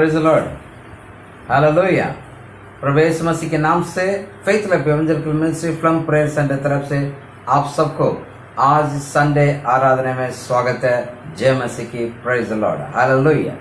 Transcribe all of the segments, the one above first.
Praise the Lord, hallelujah. प्रभु यीशु मसीह के नाम से फेथ लाइफ एवेंजलिकल मिनिस्ट्री फ्लम प्रेयर सेंटर तरफ से आप सबको आज संडे आराधना में स्वागत है। जय मसीह की, प्रेज द लॉर्ड, हालेलुया।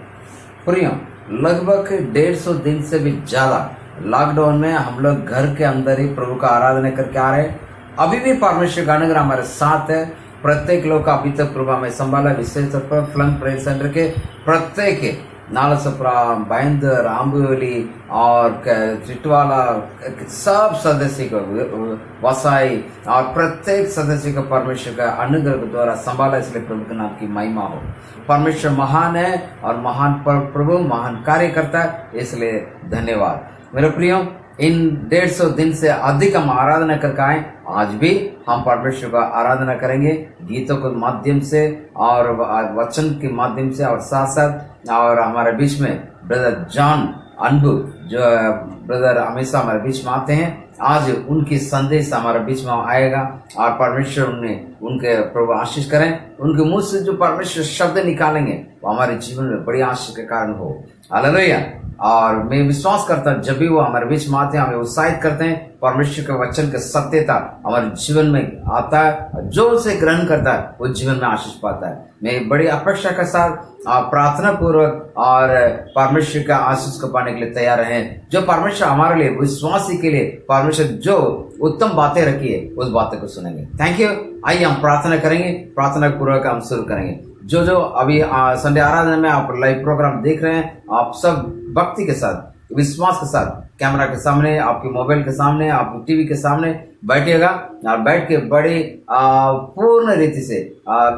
प्रियो, लगभग 150 दिन से भी ज्यादा लॉकडाउन में हम लोग घर के अंदर ही प्रभु का आराधना करके आ रहे हैं। अभी भी परमेश्वर का अनुग्रह हमारे साथ है। प्रत्येक लोग का अभी तक प्रभु में संभाला। विशेष तौर पर फ्लम प्रेयर सेंटर के प्रत्येक नालसपुरा, बैंदर, आंबोली और चिटवाला सब सदस्य को, वसाई और प्रत्येक सदस्य को परमेश्वर का अनुग्रह के द्वारा संभाला। इसलिए प्रभु के नाम की महिमा हो। परमेश्वर महान है और महान प्रभु महान कार्य करता है, इसलिए धन्यवाद। मेरे प्रियो, इन 150 दिन से अधिक हम आराधना करके आए। आज भी हम परमेश्वर का आराधना करेंगे गीतों के माध्यम से और वचन के माध्यम से, और साथ साथ और हमारे बीच में ब्रदर जॉन अनबू जो ब्रदर हमेशा हमारे बीच में आते हैं, आज उनकी संदेश हमारे बीच में आएगा और परमेश्वर उनके प्रभु आशीष करें। उनके मुंह से जो परमेश्वर शब्द निकालेंगे वो हमारे जीवन में बड़ी आशीष के कारण हो। हालेलुया। और मैं विश्वास करता हूँ जब भी वो हमारे बीच में आते हैं, हमें उत्साहित करते हैं। परमेश्वर के वचन की सत्यता हमारे जीवन में आता है, जो उसे ग्रहण करता है वो जीवन में आशीष पाता है। मैं बड़ी अपेक्षा के साथ प्रार्थना पूर्वक और परमेश्वर का आशीष को पाने के लिए तैयार हैं। जो परमेश्वर हमारे लिए, विश्वासी के लिए परमेश्वर जो उत्तम बातें रखी है उस बातों को सुनेंगे। Thank you. आइए हम प्रार्थना करेंगे। प्रार्थना पूर्वक हम शुरू करेंगे। जो अभी संडे आराधना में आप लाइव प्रोग्राम देख रहे हैं, आप सब भक्ति के साथ, विश्वास के साथ कैमरा के सामने, आपके मोबाइल के सामने, आपके टीवी के सामने बैठिएगा और बैठ के बड़े पूर्ण रीति से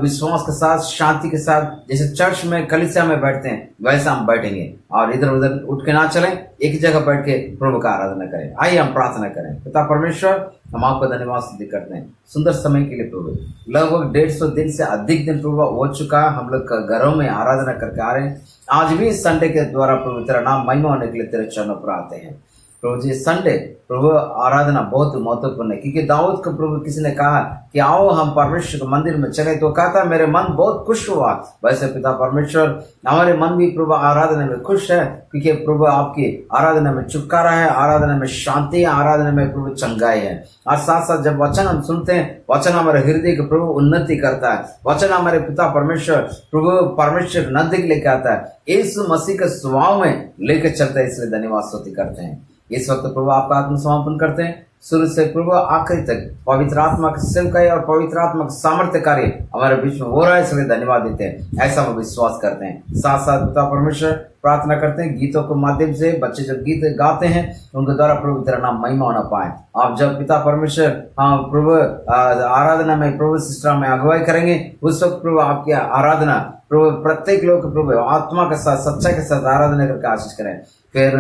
विश्वास के साथ, शांति के साथ, जैसे चर्च में कलीसिया में बैठते हैं वैसा हम बैठेंगे और इधर उधर उठ के ना चलें। एक जगह बैठ के प्रभु का आराधना करें। आइए हम प्रार्थना करें। पिता परमेश्वर, हम आपको धन्यवाद सिद्ध करते हैं सुंदर समय के लिए प्रभु। लगभग 150 दिन से अधिक दिन प्रभु हो चुका, हम लोग घरों में आराधना करके आ रहे हैं। आज भी संडे के द्वारा प्रभु तेरा नाम महिमा होने के लिए तेरे चरणों पर आते हैं प्रभु जी। संडे प्रभु आराधना बहुत महत्वपूर्ण है, क्योंकि दाऊद को प्रभु किसी ने कहा कि आओ हम परमेश्वर के मंदिर में चले, तो कहा था मेरे मन बहुत खुश हुआ। वैसे पिता परमेश्वर, हमारे मन भी प्रभु आराधना में खुश है, क्योंकि प्रभु आपकी आराधना में छुटकारा है, आराधना में शांति है, आराधना में प्रभु चंगाई है। और साथ साथ जब वचन हम सुनते हैं, वचन हमारे हृदय के प्रभु उन्नति करता है। वचन हमारे पिता परमेश्वर प्रभु परमेश्वर नजदीक लेके आता है, यीशु मसीह के स्वभाव में लेके चलता है। इसलिए धन्यवाद स्तुति करते हैं। इस वक्त प्रभु आपका आत्मसमर्पण करते हैं, शुरू से प्रभु आखिरी तक पवित्र आत्मा की सेवकाई और पवित्र आत्मा का सामर्थ्य कार्य हमारे बीच में हो रहा है, इसलिए धन्यवाद देते हैं। ऐसा हम विश्वास करते हैं। साथ साथ पिता परमेश्वर प्रार्थना करते हैं गीतों के माध्यम से, बच्चे जब गीत गाते हैं उनके द्वारा प्रभु तेरा नाम महिमा होना पाए। आप जब पिता परमेश्वर प्रभु आराधना में प्रभु सिस्टर में अगुवाई करेंगे, उस वक्त प्रभु आपकी आराधना प्रभु प्रत्येक लोग प्रभु आत्मा के साथ, सच्चाई के साथ आराधना करके आशीष करें। फिर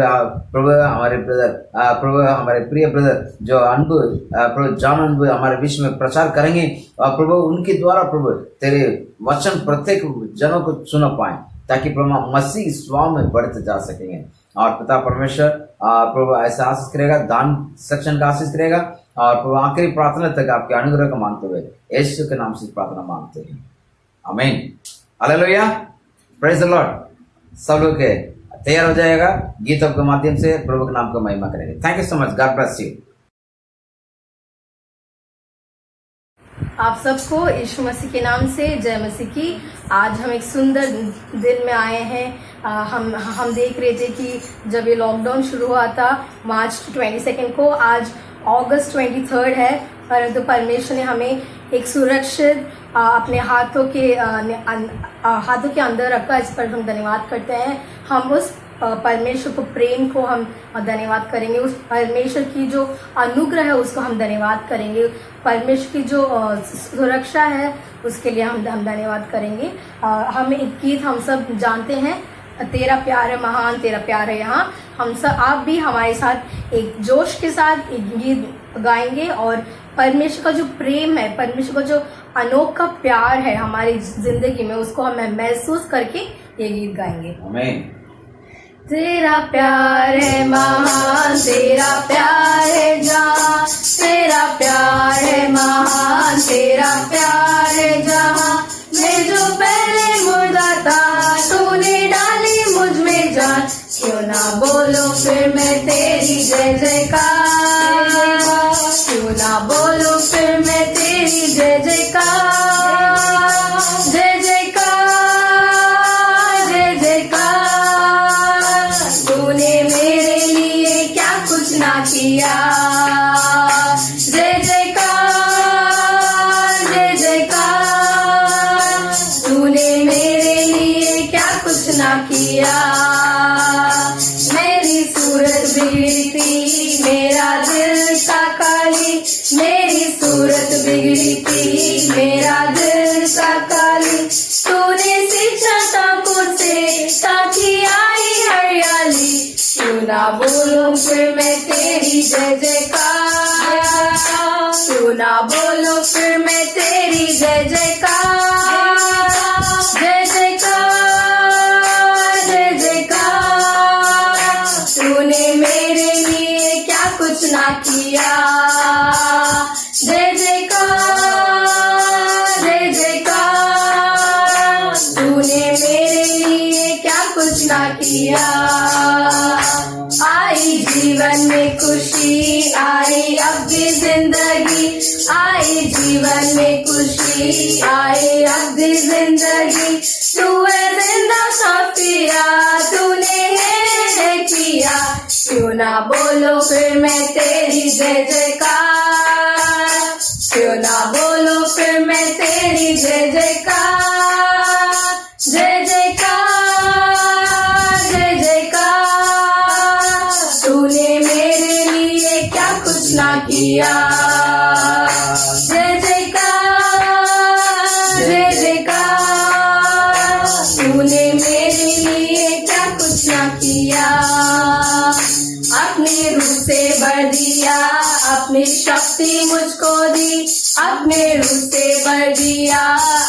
प्रभु हमारे ब्रदर, प्रभु हमारे प्रिय ब्रदर जो अनबू, प्रभु जॉन अनबू हमारे बीच में प्रचार करेंगे, और प्रभु उनके द्वारा प्रभु तेरे वचन प्रत्येक जनों को सुन पाए, ताकि प्रभु मसीह स्वभाव में बढ़ते जा सकेंगे। और पिता परमेश्वर प्रभु ऐसा आशीष करेगा, दान सेक्शन का आशीष करेगा, और प्रभु आखिरी प्रार्थना तक आपके अनुग्रह को मांगते हुए यीशु के नाम से प्रार्थना मांगते हैं, आमीन। Hallelujah, praise the Lord. सब लोग तैयार हो जाएगा, गीतों के माध्यम से प्रभु के नाम को महिमा करेंगे। Thank you so much, God bless you. आप सबको यीशु मसीह के नाम से जय मसीह की। आज हम एक सुंदर दिन में आए हैं। हम देख रहे थे कि जब ये लॉकडाउन शुरू हुआ था मार्च 22 को, आज अगस्त 23 है, परंतु परमेश्वर ने हमें एक सुरक्षित अपने हाथों के अंदर रखा। इस पर हम धन्यवाद करते हैं। हम उस परमेश्वर को, प्रेम को हम धन्यवाद करेंगे। उस परमेश्वर की जो अनुग्रह है उसको हम धन्यवाद करेंगे। परमेश्वर की जो सुरक्षा है उसके लिए हम धन्यवाद करेंगे। हम एक गीत हम सब जानते हैं, तेरा प्यार है महान, तेरा प्यार है यहाँ। हम सब, आप भी हमारे साथ एक जोश के साथ एक गीत गाएंगे और परमेश्वर का जो प्रेम है, परमेश्वर का जो अनोखा प्यार है हमारी जिंदगी में, उसको हम महसूस करके ये गीत गाएंगे। आमीन। तेरा प्यार है महान, तेरा प्यार है जहाँ, तेरा प्यार है महान, तेरा प्यार है जहाँ। मैं जो पहले मुर्दा था, तूने डाली मुझ में जान, क्यों ना बोलो फिर मैं तेरी जय जयकार, क्यों ना बोलो फिर मैं तेरी जय जयकार, जय जयकार, जय जयकार। तूने मेरे लिए क्या कुछ ना किया, जय जयकार, जय जयकार। तूने मेरे लिए क्या कुछ ना किया। मेरी सूरत बिगड़ी थी, मेरा दिल था काली, मेरी सूरत बिगड़ी थी, मेरा दिल था काली। तूने सींचा टाँकों से ताकि आई हरियाली। क्यों ना बोलो फिर मैं तेरी जय जयकार, क्यों ना बोलो फिर मैं तेरी जय जयकार, जय जयकार, जय जयकार। तूने मेरे लिए क्या कुछ ना किया, जय जयकार, जय जयकार। तूने मेरे लिए क्या कुछ ना किया। आई जीवन में खुशी, आई अब भी जिंदगी, आई जीवन में खुशी, आई अब भी जिंदगी। तू है जिंदा साफिया, तूने है किया। क्यों ना बोलो फिर मैं तेरी जय जयकार, क्यों ना बोलो फिर मैं तेरी जय जयकार, जय जयकार, जय जयकार। तूने मेरे लिए क्या कुछ ना किया, जय जयकार, जय जयकार। तूने मेरे लिए क्या कुछ ना किया। अपने रूप से भर दिया, अपनी शक्ति मुझको दी, अपने रूप से भर दिया,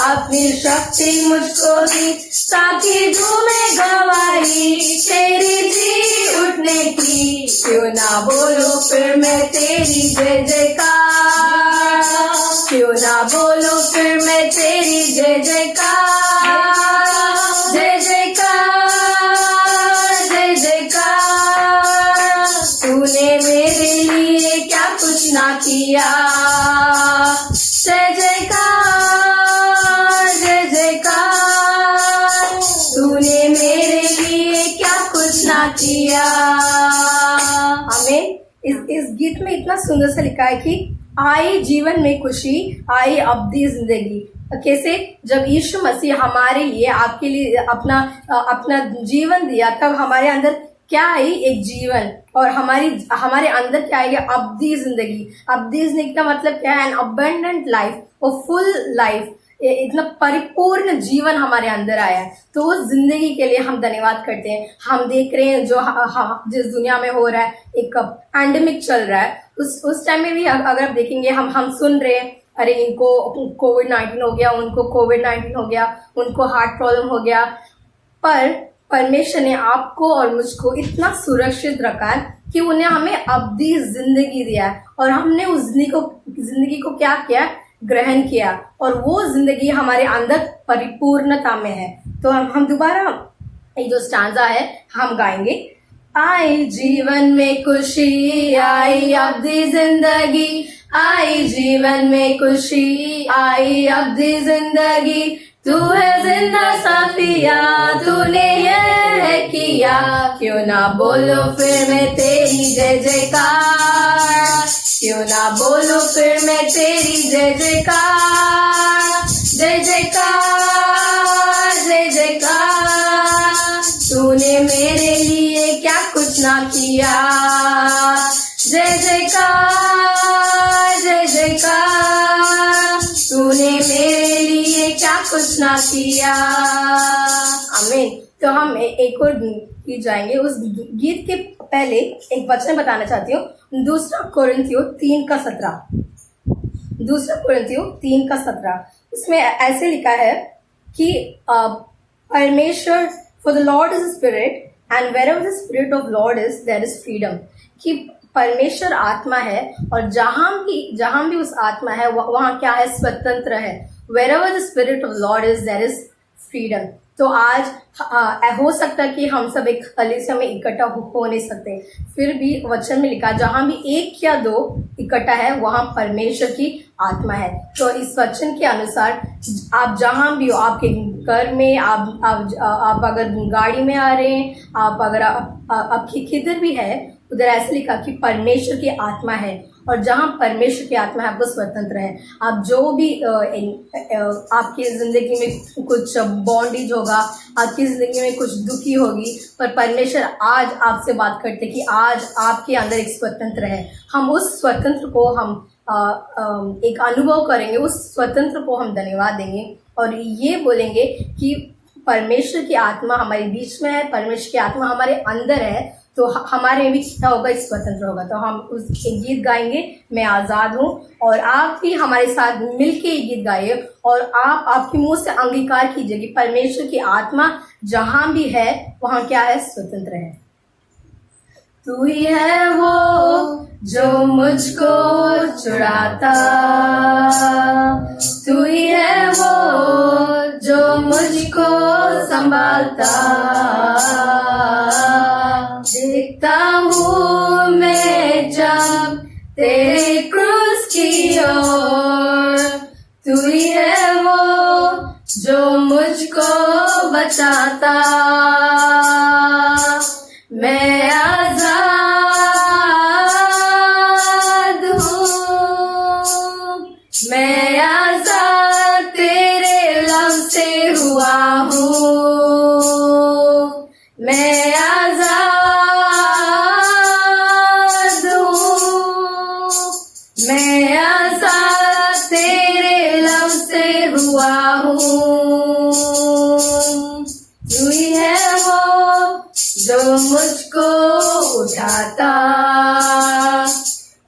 अपनी शक्ति मुझको दी। ताकि तुम्हें गवाही तेरी जी उठने की। क्यों ना बोलो फिर मैं तेरी जय जयकार, क्यों ना बोलो फिर मैं तेरी जय जयकार, जय जयकार, जय जयकार। तूने मेरे लिए क्या कुछ ना किया, जय जयकार, जय जयकार। तूने मेरे लिए क्या कुछ ना किया। हमें इस गीत में इतना सुंदर सा लिखा है कि आई जीवन में खुशी, आई अब्दी जिंदगी। कैसे, जब यीशु मसीह हमारे लिए, आपके लिए अपना जीवन दिया, तब हमारे अंदर क्या आई, एक जीवन, और हमारे अंदर क्या आएगा, अब्दी जिंदगी। अब्दी जिंदगी का मतलब क्या है, एन अबंडेंट लाइफ, और फुल लाइफ, इतना परिपूर्ण जीवन हमारे अंदर आया है। तो उस जिंदगी के लिए हम धन्यवाद करते हैं। हम देख रहे हैं जो जिस दुनिया में हो रहा है, एक पैंडेमिक चल रहा है, उस टाइम में भी अगर आप देखेंगे, हम सुन रहे हैं, अरे इनको कोविड-19 हो गया, उनको कोविड-19 हो गया, उनको हार्ट प्रॉब्लम हो गया। पर परमेश्वर ने आपको और मुझको इतना सुरक्षित रखा है कि उन्हें हमें अब्दी जिंदगी दिया है, और हमने उस जिंदगी को क्या किया, ग्रहण किया, और वो जिंदगी हमारे अंदर परिपूर्णता में है। तो हम दोबारा ये जो स्टांजा है हम गाएंगे। आई जीवन में खुशी, आई अब्दी जिंदगी, आई जीवन में खुशी, आई अब्दी जिंदगी। तू है जिंदा साफिया, तूने ये किया। क्यों ना बोलो फिर मैं तेरी जय जयकार, क्यों ना बोलो फिर मैं तेरी जय जयकार, जय जयकार, जय जयकार। तूने मेरे लिए क्या कुछ ना किया, जय जयकार, जय जयकार। तूने मेरे लिए क्या कुछ ना किया। आमीन। तो हम एक और गीत जाएंगे। उस गीत के पहले एक वचन बताना चाहती हूँ, दूसरा कोरिन्थियों 3:17। दूसरा कोरिन्थियों 3:17, इसमें ऐसे लिखा है कि परमेश्वर, for the Lord is spirit and wherever the spirit of Lord is there is freedom. कि परमेश्वर आत्मा है, और जहां भी उस आत्मा है वहां क्या है, स्वतंत्र है। Wherever the spirit of Lord is there is freedom. तो आज हो सकता है कि हम सब एक कलीसिया में इकट्ठा हो नहीं सकते, फिर भी वचन में लिखा जहां भी एक या दो इकट्ठा है वहां परमेश्वर की आत्मा है। तो इस वचन के अनुसार आप जहां भी हो, आपके घर में, आप अगर गाड़ी में आ रहे हैं, आप अगर आपकी किधर भी है, उधर ऐसे लिखा कि परमेश्वर की आत्मा है, और जहां परमेश्वर की आत्मा है आपको स्वतंत्र है। आप जो भी आपकी जिंदगी में कुछ बॉन्डेज होगा, आपकी जिंदगी में कुछ दुखी होगी, पर परमेश्वर आज आपसे बात करते कि आज आपके अंदर एक स्वतंत्र है। हम उस स्वतंत्र को हम एक अनुभव करेंगे, उस स्वतंत्र को हम धन्यवाद देंगे और ये बोलेंगे कि परमेश्वर की आत्मा हमारे बीच में है, परमेश्वर की आत्मा हमारे अंदर है, तो हमारे भी क्या होगा, एक स्वतंत्र होगा। तो हम उस एक गीत गाएंगे, मैं आजाद हूँ, और आप भी हमारे साथ मिलके ये गीत गाइए और आप आपके मुंह से अंगीकार कीजिए कि परमेश्वर की आत्मा जहां भी है वहां क्या है, स्वतंत्र है। तू ही है वो जो मुझको छुड़ाता, तू ही है वो जो मुझको संभालता, देखता हूँ मैं जब तेरे क्रूस की ओर, तू ही है वो जो मुझको बचाता, मैं आजाद हूँ, मैं आजाद तेरे लव से हुआ हूँ, मैं आजाद हूँ, मैं आजाद तेरे लव से हुआ हूँ, तू ही है वो जो मुझको उठाता,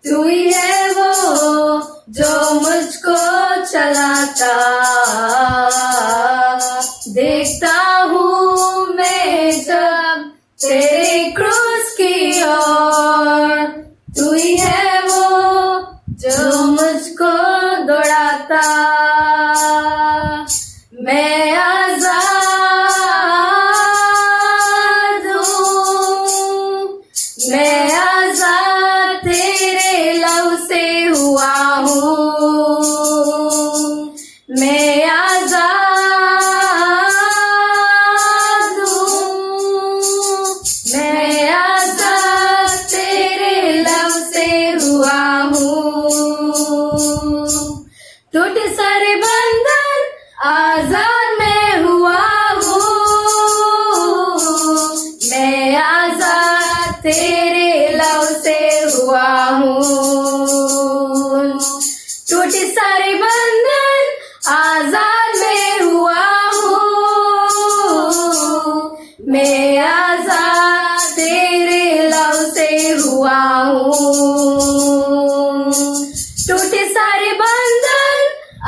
तू ही है वो जो मुझको चलाता, देखता हूँ मैं जब तेरे क्रूस की ओर, तू ही है वो जो मुझको दौड़ाता, मैं आजाद हूँ, मैं आजाद तेरे लव से हुआ हूँ, मैं आजाद हूँ, मैं आजाद तेरे लव से हुआ हूँ, टूटे सारे बंधन आजाद मैं हुआ हूँ, मैं आजाद तेरे लव से हुआ हूँ, टूटे सारे बंधन आजाद मैं हुआ हूँ, मैं आजाद तेरे लव से हुआ हूँ, टूटे सारे बंधन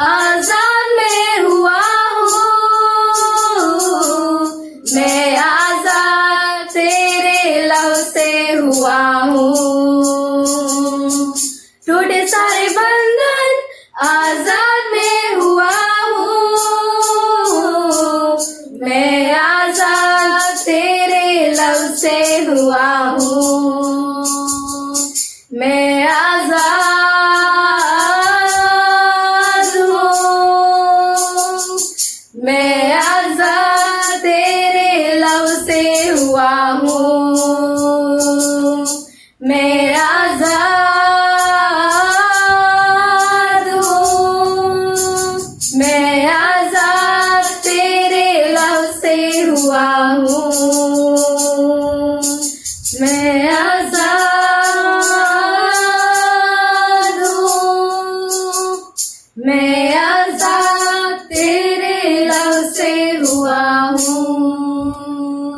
आजाद मैं हुआ हूँ, मैं आजाद तेरे लव से हुआ हूँ, टूटे सारे बंधन आजाद मैं हुआ हूँ, मैं आजाद तेरे लव से हुआ हूँ, मैं आजाद हूँ, मैं आजाद तेरे लव से हुआ हूँ, मैं आजाद हूँ, मैं आजाद तेरे लव से हुआ हूँ, मैं आजाद हूँ, मैं आजाद तेरे लव से हुआ हूँ।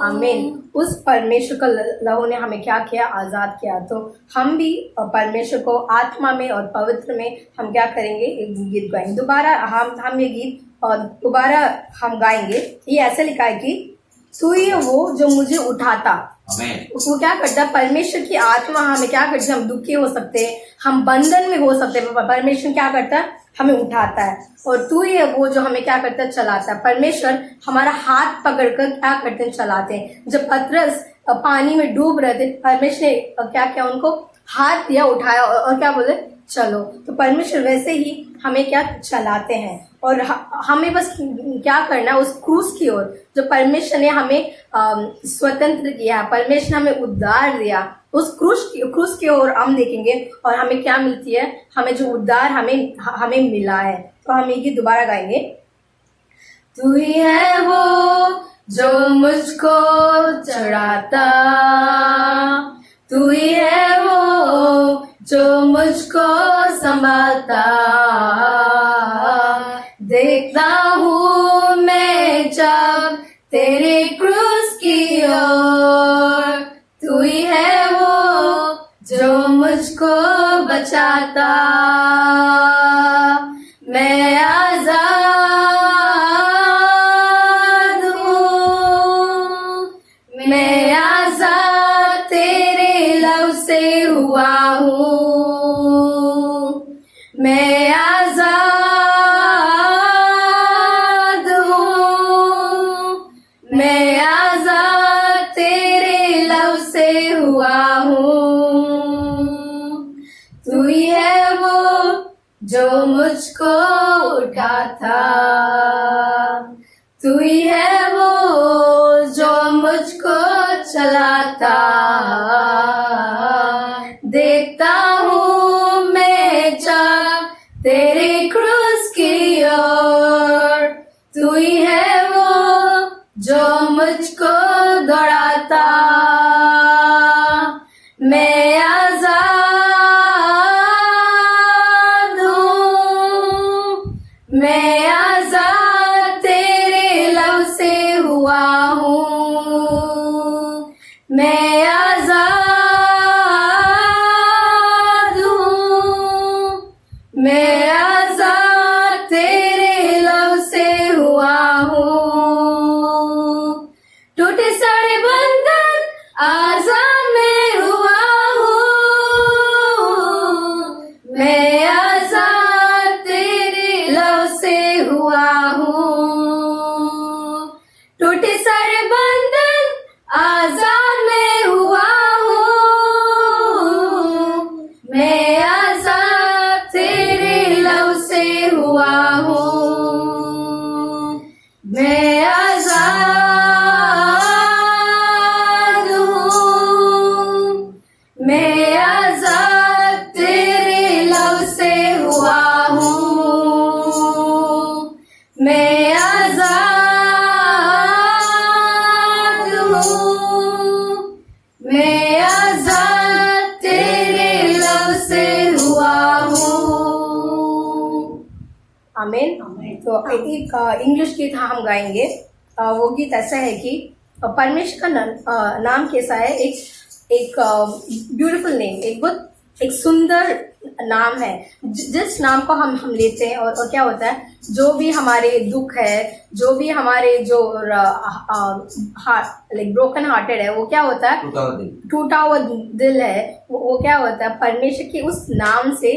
आमीन। उस परमेश्वर का लहू ने हमें क्या किया, आजाद किया। तो हम भी परमेश्वर को आत्मा में और पवित्र में हम क्या करेंगे, एक गीत गाएंगे। दोबारा हम ये गीत और दोबारा हम गाएंगे। ये ऐसे लिखा है कि तू ही वो जो मुझे उठाता। वो क्या करता है, परमेश्वर की आत्मा हमें क्या करती है, हम दुखी हो सकते हैं, हम बंधन में हो सकते हैं, परमेश्वर क्या करता है, हमें उठाता है, और तू ही है वो जो हमें क्या करता है, चलाता है। परमेश्वर हमारा हाथ पकड़कर क्या करते हैं, चलाते हैं। जब पतरस पानी में डूब रहे थे, परमेश्वर ने क्या किया, उनको हाथ दिया, उठाया और क्या बोले, चलो। तो परमेश्वर वैसे ही हमें क्या चलाते हैं, और हमें बस क्या करना है, उस क्रूस की ओर जो परमेश्वर ने हमें स्वतंत्र किया, परमेश्वर ने हमें उद्धार दिया, उस क्रूस की ओर हम देखेंगे और हमें क्या मिलती है, हमें जो उद्धार हमें मिला है। तो हम ये दोबारा गाएंगे। तू ही है वो जो मुझको चढ़ाता, तू ही है वो जो मुझको संभालता, देखता हूँ मैं जब तेरे क्रूस की ओर, तू ही है वो जो मुझको बचाता, मैं आजाद हूँ, मैं आजाद तेरे लव से हुआ हूँ, मैं आजाद हूँ, मैं आजाद तेरे लव से हुआ हूँ, तू ही है वो जो मुझको उठाता, तू ही है वो जो मुझको चलाता, देखता हूँ मैं जब तेरे क्रूस की ओर, तू ही है वो जो मुझको दौड़ाता, मैं आजाद हूँ, मैं आजाद तेरे लव से हुआ हूँ, मैं आजाद हूँ, मैं आजाद तेरे लव से हुआ हूँ, टूटे सारे बंधन आजाद मैं हुआ हूँ, मैं आजाद तेरे लव से हुआ हूँ, टूटे सारे बंधन आजाद मैं हुआ हूँ, मैं आजाद तेरे लव से हुआ हूँ, मैं आजाद हूँ, मैं आजाद तेरे लव से हुआ हूँ, मैं आजाद हूँ, मैं आजाद तेरे लव से हुआ हूँ। आमीन। तो एक इंग्लिश गीत हम गाएंगे। वो गीत ऐसा है कि परमेश्वर का नाम कैसा है, एक ब्यूटीफुल नेम, एक सुंदर नाम है। जिस नाम को हम लेते हैं और क्या होता है, जो भी हमारे दुख है, जो भी हमारे जो लाइक ब्रोकन हार्टेड है, वो क्या होता है, टूटा हुआ दिल है, वो क्या होता है, परमेश्वर के उस नाम से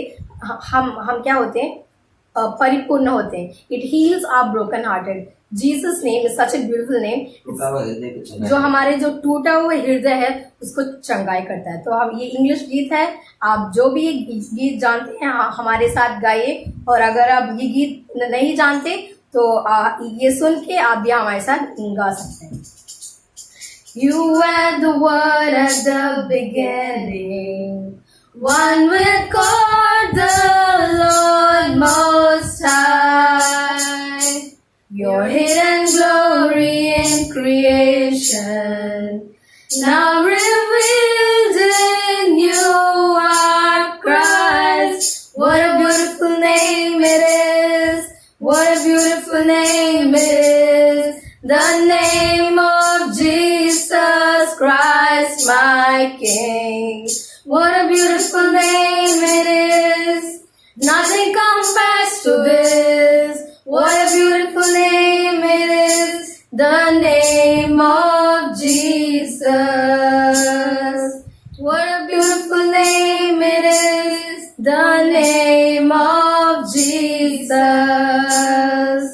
हम क्या होते हैं, परिपूर्ण होते हैं। It heals our broken hearted. Jesus name is such a beautiful name, जो हमारे जो टूटा हुआ हृदय है उसको चंगाई करता है। तो हम ये इंग्लिश गीत है, आप जो भी ये गीत जानते हैं हमारे साथ गाइए, और अगर आप ये गीत नहीं जानते तो ये सुन के आप भी हमारे साथ गा सकते हैं। You were the word at the beginning, one with God the Lord Most High. Your hidden glory in creation, now revealed in you are Christ. What a beautiful name it is! What a beautiful name it is! The name of Jesus Christ, my King. What a beautiful name it is! Nothing compares to this. What a beautiful name it is! The name of Jesus. What a beautiful name it is! The name of Jesus. us.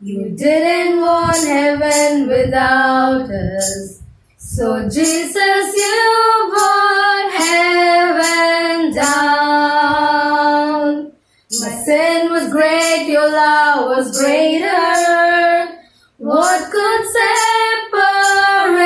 You didn't want heaven without us. So Jesus, you brought heaven down. My sin was great, your love was greater. What could separate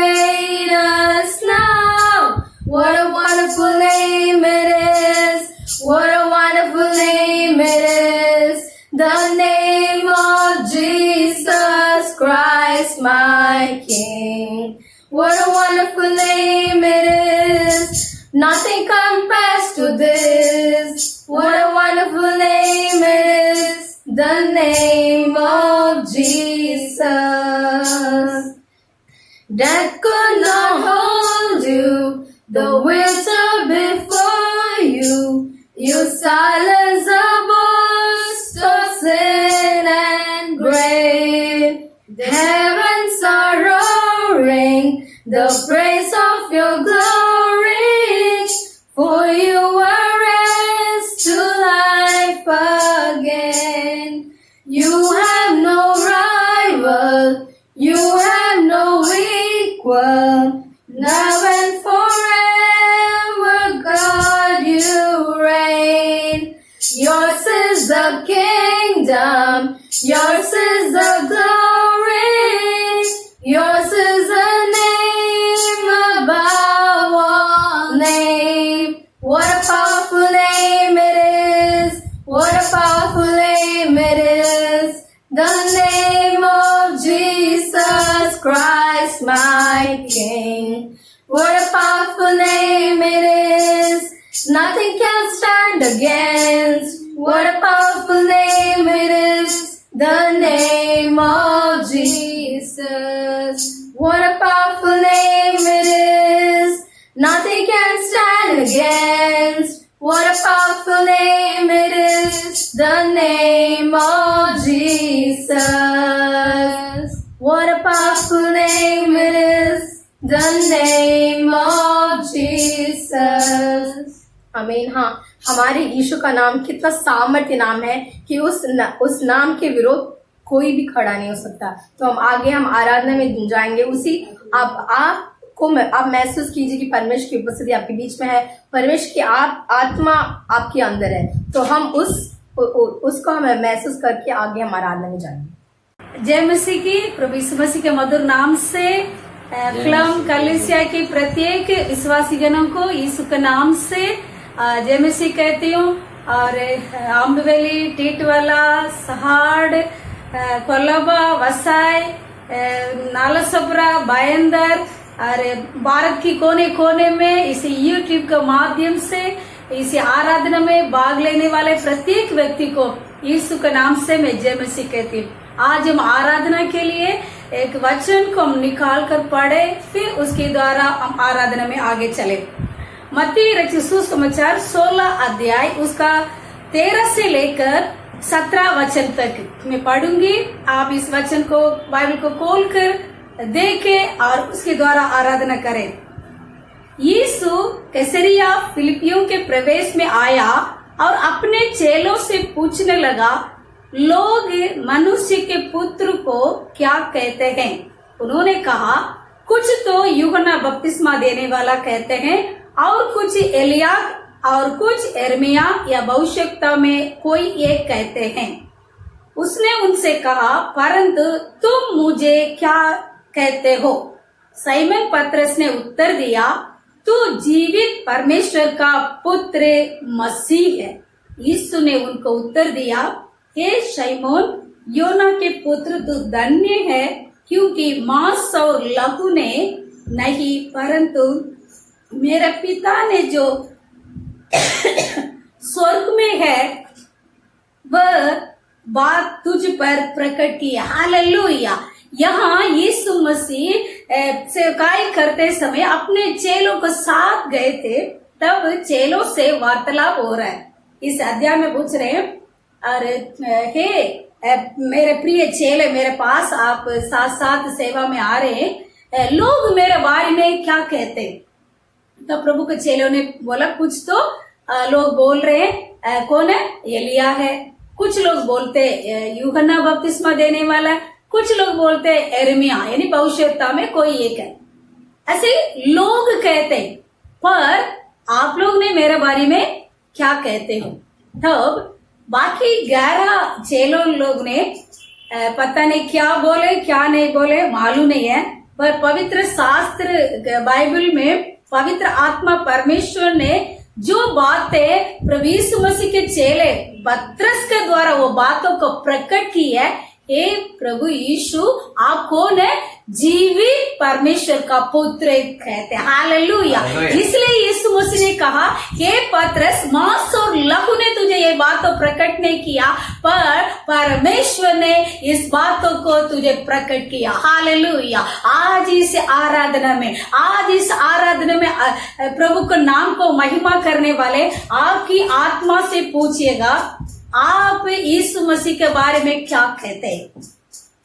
us now? What a wonderful name it is. What a wonderful name it is. The name of Jesus Christ, my King. What a wonderful name it is. Nothing compares to this. What a wonderful name it is. The name of Jesus. Death could not hold you. The winter before you. You silence the boast of sin and grave. The heavens are roaring the praise of your glory. For you were raised to life again. You have no rival. You have no equal. Now and forever, God, you reign. Yours is the kingdom. Yours is the glory. Yours is the name above all name. What a powerful name it is. What a powerful name it is. The name of Jesus Christ, my King. What a powerful name it is. Nothing can stand against. What a powerful name it is. The name of Jesus. What a powerful name it is. Nothing can stand against. What a powerful name it is. The name of Jesus. What a powerful name it is. The name of Jesus. आमीन। हाँ, हमारे यीशु का नाम कितना सामर्थ्य नाम है कि उस नाम के विरोध कोई भी खड़ा नहीं हो सकता। तो हम आराधना में जाएंगे। उसी आप महसूस कीजिए कि परमेश्वर की उपस्थिति आपके बीच में है। परमेश्वर की आत्मा आपके अंदर है। तो हम उसको हम महसूस करके आगे हम आराधना में जाएंगे। जय मसीह की। प्रभु यीशु मसीह के मधुर नाम से फ्लम कलीसिया के प्रत्येक विश्वासी जनों को यीशु के नाम से जय मसीह कहती हूँ। और आम्बवेली, टीटवाला, सहाड़, कोलबा, वसाई, नालासोपरा, बायंदर और भारत की कोने कोने में इस यूट्यूब के माध्यम से इस आराधना में भाग लेने वाले प्रत्येक व्यक्ति को यीशु के नाम से मैं जय मसीह कहती हूँ। आज हम आराधना के लिए एक वचन को हम निकाल कर पढ़े, फिर उसके द्वारा हम आराधना में आगे चले। मत्ती रचित सुसमाचार 16 अध्याय उसका 13 से लेकर 17 वचन तक मैं पढ़ूंगी। आप इस वचन को बाइबल को खोलकर देखें और उसके द्वारा आराधना करें। यीशु कैसरिया फिलिपियों के प्रवेश में आया और अपने चेलों से पूछने लगा, लोग मनुष्य के पुत्र को क्या कहते हैं? उन्होंने कहा, कुछ तो यूहन्ना बपतिस्मा देने वाला कहते हैं, और कुछ एलिया, और कुछ यिर्मयाह या भविष्यवक्ता में कोई एक कहते हैं। उसने उनसे कहा, परंतु तुम मुझे क्या कहते हो? सीमोन पतरस ने उत्तर दिया, तू जीवित परमेश्वर का पुत्र मसीह है। यीशु ने उनको उत्तर दिया, हे सीमोन, योना के पुत्र, तू धन्य है, क्योंकि मांस और लहू ने नहीं, परंतु मेरे पिता ने जो स्वर्ग में है वह बात तुझ पर प्रकट की। हालेलुया। यहाँ यीशु मसीह सेवकाई करते समय अपने चेलों को साथ गए थे, तब चेलों से वार्तालाप हो रहा है। इस अध्याय में पूछ रहे हैं, अरे हे मेरे प्रिय चेले, मेरे पास आप साथ साथ सेवा में आ रहे हैं, लोग मेरे बारे में क्या कहते? तो प्रभु के चेलों ने बोला, कुछ तो लोग बोल रहे हैं, कौन है? एलिया है, कुछ लोग बोलते यूहन्ना बपतिस्मा देने वाला, कुछ लोग बोलते एर्मिया यानी भविष्यवक्ता में कोई एक है, ऐसे लोग कहते हैं। पर आप लोग ने मेरे बारे में क्या कहते हो? तब बाकी 11 चेलों लोग ने पता नहीं क्या बोले क्या नहीं बोले मालूम नहीं है, पर पवित्र शास्त्र बाइबल में पवित्र आत्मा परमेश्वर ने जो बातें प्रभु यीशु मसीह के चेले पतरस के द्वारा वो बातों को प्रकट की है, हे प्रभु यीशु आप कौन है? जीवित परमेश्वर का पुत्र कहते हैं। हालेलुया। इसलिए यीशु मसीह ने कहा, हे पतरस, मांस और लहू ने तुझे ये बातों प्रकट नहीं किया, पर परमेश्वर ने इस बातों को तुझे प्रकट किया। हालेलुया। आज इस आराधना में प्रभु के नाम को महिमा करने वाले आपकी आत्मा से पूछिएगा, आप यीशु मसीह के बारे में क्या कहते हैं?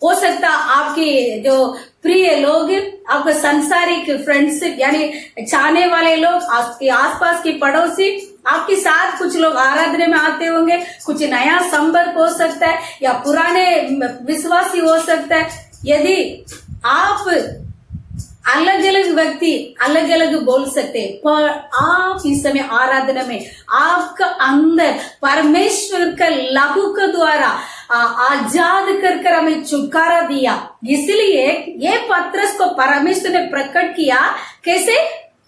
हो सकता आपके जो प्रिय लोग, आपके सांसारिक फ्रेंड्स यानी चाहने वाले लोग, आपके आसपास के पड़ोसी, आपके साथ कुछ लोग आराधना में आते होंगे, कुछ नया संपर्क हो सकता है या पुराने विश्वासी हो सकता है। यदि आप अलग अलग व्यक्ति अलग अलग बोल सकते, पर आप इस समय आराधना में आपका अंदर परमेश्वर का लहू के द्वारा आजाद कर हमें छुटकारा दिया। इसलिए ये पतरस को परमेश्वर ने प्रकट किया, कैसे?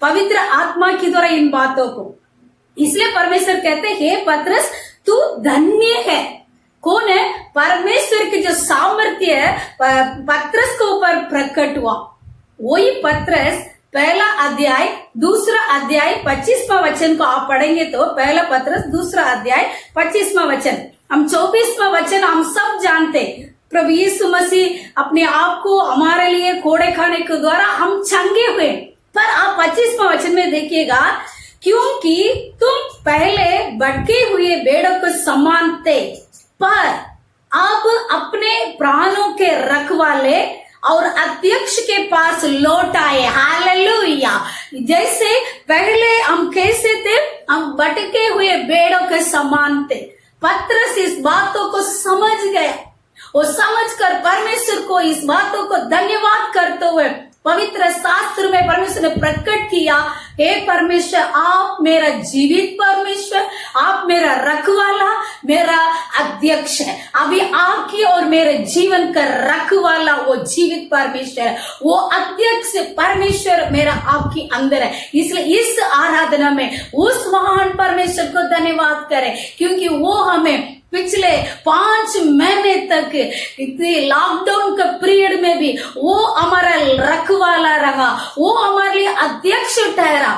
पवित्र आत्मा के द्वारा इन बातों को। इसलिए परमेश्वर कहते हैं, हे पतरस तू धन्य है। कौन है? परमेश्वर की जो सामर्थ्य है पतरस के ऊपर प्रकट हुआ। वही पतरस पहला अध्याय दूसरा अध्याय 25वां वचन को आप पढ़ेंगे तो पहला पतरस दूसरा अध्याय 25वां वचन, हम 24वां वचन हम सब जानते। प्रभु यीशु मसीह अपने आप को हमारे लिए कोड़े खाने के द्वारा हम चंगे हुए। पर आप 25वां वचन में देखिएगा, क्योंकि तुम पहले भटके हुए भेड़ों को समान थे, पर अब अपने प्राणों के रखवाले और अध्यक्ष के पास लौट आए। हालेलुया। जैसे पहले हम कैसे थे? हम भटके हुए भेड़ों के समान थे। पतरस इस बातों को समझ गया, वो समझकर परमेश्वर को इस बातों को धन्यवाद करते हुए पवित्र शास्त्र में परमेश्वर ने प्रकट किया, हे परमेश्वर आप मेरा जीवित परमेश्वर, आप मेरा रखवाला, मेरा अध्यक्ष है। अभी आपकी और मेरे जीवन का रखवाला वो जीवित परमेश्वर है, वो अध्यक्ष परमेश्वर मेरा आपके अंदर है। इसलिए इस आराधना में उस महान परमेश्वर को धन्यवाद करें, क्योंकि वो हमें पिछले 5 महीने तक इतने लॉकडाउन का पीरियड में भी वो हमारा रखवाला रहा, वो हमारे लिए अध्यक्ष ठहरा।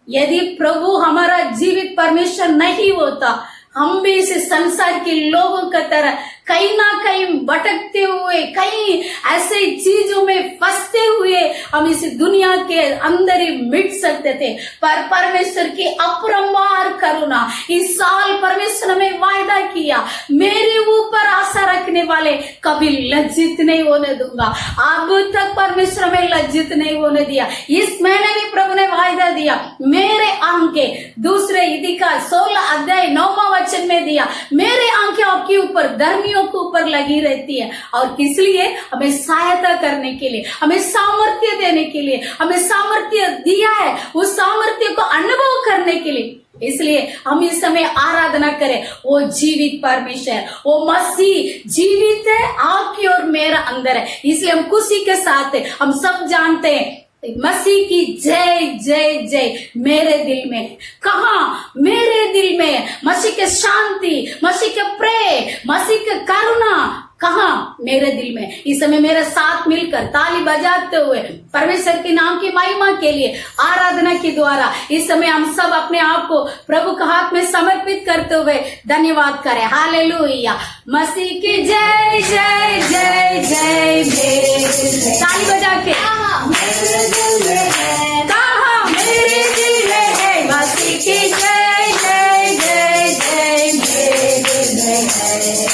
यदि प्रभु हमारा जीवित परमेश्वर नहीं होता, हम भी इस संसार के लोगों की तरह कहीं ना कहीं भटकते हुए, कहीं ऐसे चीजों में फंसते हुए हम इस दुनिया के अंदर ही मिट सकते थे। पर परमेश्वर की अपरंपार करुणा, इस साल परमेश्वर ने वायदा किया, मेरे ऊपर आशा रखने वाले कभी लज्जित नहीं होने दूंगा। अब तक परमेश्वर में लज्जित नहीं होने दिया। इस महीने भी प्रभु ने वायदा दिया, मेरे आंखें, दूसरे यदि का 16 अध्याय 9वां वचन में दिया, मेरे आंखें आपके ऊपर, धर्मियों के ऊपर लगी रहती है। और किस लिए? हमें सहायता करने के लिए, हमें सामर्थ्य देने के लिए, हमें सामर्थ्य दिया है उस सामर्थ्य को अनुभव करने के लिए। इसलिए हम इस समय आराधना करें, वो जीवित परमेश्वर, वो मसीह जीवित है, आपकी और मेरा अंदर है। इसलिए हम खुशी के साथ है, हम सब जानते हैं मसीह की जय जय जय मेरे दिल में। कहा? मेरे दिल में मसीह के शांति, मसीह के प्रेम, मसीह के करुणा, कहा? मेरे दिल में। इस समय मेरे साथ मिलकर ताली बजाते हुए परमेश्वर के नाम की महिमा के लिए आराधना के द्वारा इस समय हम सब अपने आप को प्रभु के हाथ में समर्पित करते हुए धन्यवाद करें। हालेलुया। मसीह की जय जय जय जय मेरे दिल में। ताली बजा के कहा? मेरे दिल में है, कहा? मेरे दिल में है मसीह की जय जय जय जय मेरे दिल में है।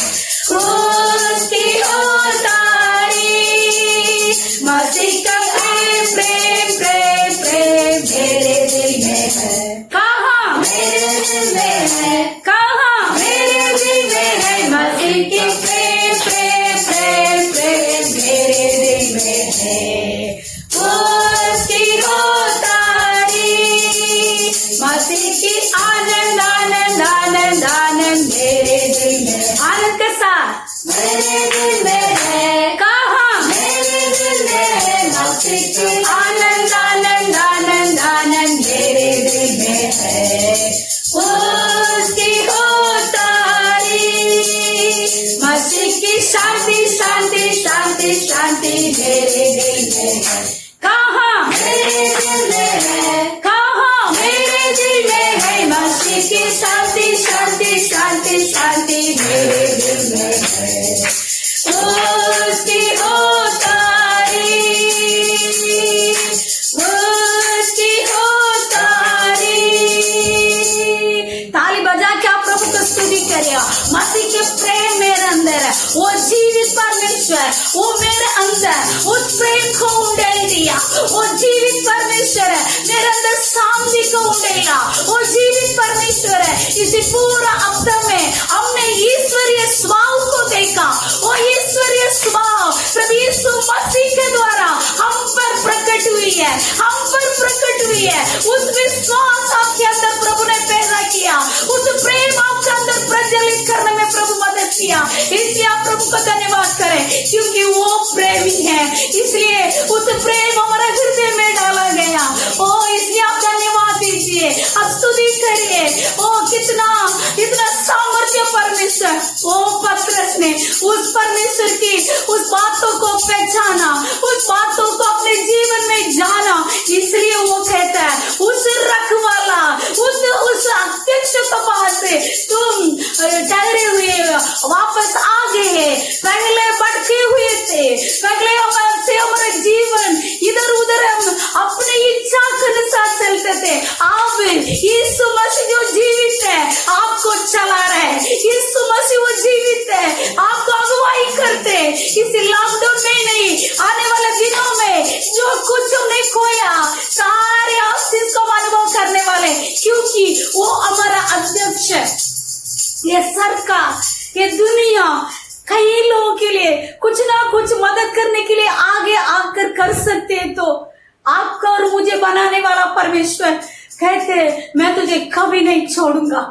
उसकी उतारी मसीह का प्रेम प्रेम प्रेम प्रेम मेरे दिल में है। कहाँ? मेरे दिल में है। कहाँ? मेरे दिल में है मेरे दिल में है। कहाँ मेरे दिल में है, कहाँ मेरे दिल में है, मसीह की शांति शांति शांति शांति मेरे दिल में है। उसकी हो तारीफ, उसकी हो तारीफ। ताली बजा के आप प्रभु को स्तुति करिए। मसीह के प्रेम मेरे अंदर है, वो जीवित परमेश्वर वो मेरे अंदर उस प्रेम को उंडेल दिया। वो जीवित परमेश्वर है, मेरे अंदर शांति को उंडेला। वो जीवित परमेश्वर है। इसी पूरा हफ्ता में हमने ईश्वरीय स्वभाव को देखा। वो ईश्वरीय स्वभाव प्रभु यीशु मसीह के द्वारा हम पर प्रकट हुई है, हम पर प्रकट हुई है। उस विश्वास आपके अंदर प्रभु ने पैदा किया, उस प्रेम आपके अंदर प्रज्वलित करने में प्रभु मदद किया। इसलिए आप प्रभु का धन्यवाद करें, क्योंकि वो प्रेमी है, इसलिए उस प्रेम हमारे हृदय में डाला गया। ओ इसलिए आप धन्यवाद दीजिए, आप स्तुति करिए। ओ कितना इतना सामर्थ्य परमेश्वर। ओ पतरस ने उस परमेश्वर की उस बातों को पहचाना, उस बातों को अपने जीवन में जाना। इसलिए वो कहता है उस रखवाला, उस अध्यक्ष तपा से तुम ठहरे हुए वापस आ गए। पहले भटके हुए थे, पहले हमारे जीवन इधर उधर हम अपने इच्छा के अनुसार चलते थे। अब यीशु मसीह जो जीवित है आपको चला रहा है। यीशु मसीह वो जीवित है, आपको अगुवाई करते। इसी लॉकडाउन में नहीं, आने वाले दिनों में जो कुछ हमने खोया सारे आशीष को अनुभव करने वाले, क्योंकि वो हमारा अध्यक्ष है। ये सरकार, ये दुनिया कई लोगों के लिए कुछ ना कुछ मदद करने के लिए आगे आकर कर सकते हैं। तो आपका और मुझे बनाने वाला परमेश्वर कहते मैं तुझे कभी नहीं छोड़ूंगा,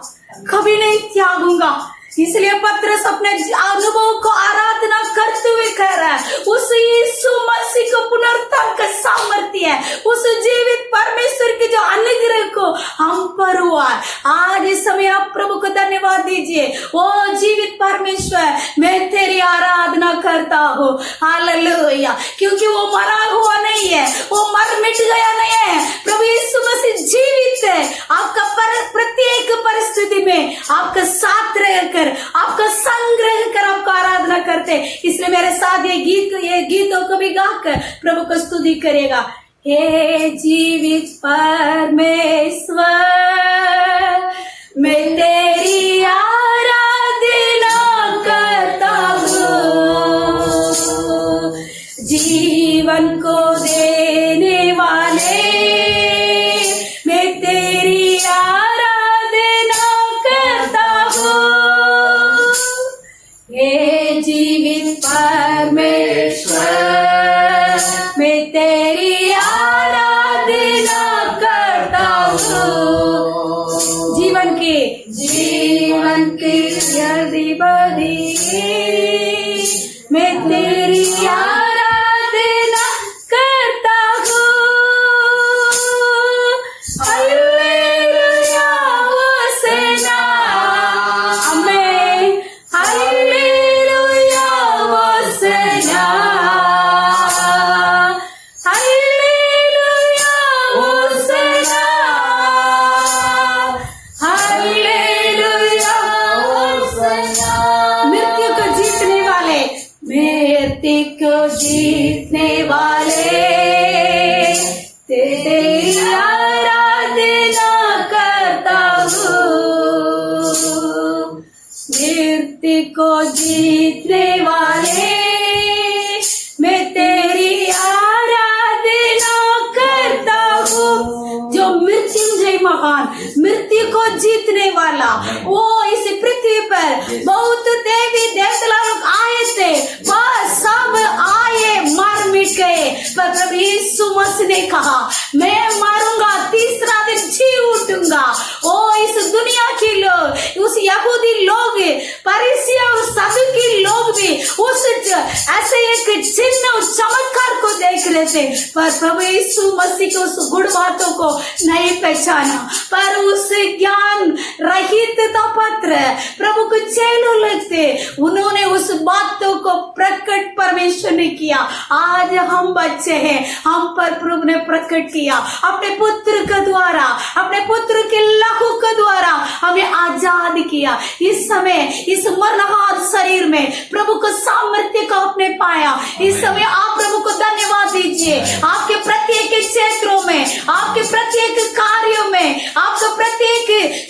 कभी नहीं त्यागूंगा। इसलिए पतरस अपने अनुभव को आराधना करते हुए कह रहा है उस यीशु मसीह को पुनरुत्थान का सामर्थ्य है, उस जीवित परमेश्वर के जो अनुग्रह को हम पर हुआ। आज इस समय आप प्रभु को धन्यवाद दीजिए। ओ जीवित परमेश्वर, मैं तेरी आराधना करता हूँ। हालेलुया, क्योंकि वो मरा हुआ नहीं है, वो मर मिट गया नहीं है। प्रभु यीशु मसीह जीवित है। आपका प्रत्येक परिस्थिति में आपका साथ रहकर, आपका संग्रह कर आपको आराधना करते। इसलिए मेरे साथ ये गीतों को भी गाकर प्रभु को स्तुति करेगा। हे जीवित परमेश्वर, मैं तेरी आराधना करता हूँ। जीवन को देने वाले, मैं तेरी आराधना करता हूँ। हे जीवित परमेश्वर, मैं तेरी आराधना करता हूँ। जीवन की यदि बदी, मैं तेरी आराधना करता हूँ। Hallelujah hosanna, amen. Hallelujah hosanna, hallelujah hosanna, hallelujah hosanna. मृत्यु को जीतने वाले, मृत्यु को जीतने वाले, तेरी आराधना करता हूँ। मृत्यु को जीतने वाले, मैं तेरी आराधना करता हूँ। जो मृत्युंजय महान, मृत्यु को जीतने वाला, वो इस पृथ्वी पर बहुत देवी देवता लोग आए थे, बस सब आए मर मिट गए। पर प्रभु यीशु मसीह ने कहा मैं मरूंगा, तीसरा दिन जी उठूंगा। ओ इस दुनिया के लोग, उस यहूदी लोग, फरीसी और सदूकी लोग भी उस ऐसे एक चिन्ह और चमत्कार को देख रहे थे, पर प्रभु यीशु मसीह के उस गुण बातों को नहीं पहचाना। पर उस ज्ञान रहित पत्र प्रभु को चेलों लगते, उन्होंने उस बातों को प्रकट परमेश्वर परमेश्वर ने किया। आज हम बच्चे हैं, हम पर प्रभु ने प्रकट किया अपने पुत्र के द्वारा, अपने पुत्र के लहू के द्वारा हमें आजाद किया। इस समय इस मरनहार शरीर में प्रभु को सामर्थ्य को आपने पाया। इस समय आप प्रभु को धन्यवाद दीजिए। आपके प्रत्येक क्षेत्रों में, आपके प्रत्येक कार्यों में, आपका प्रत्येक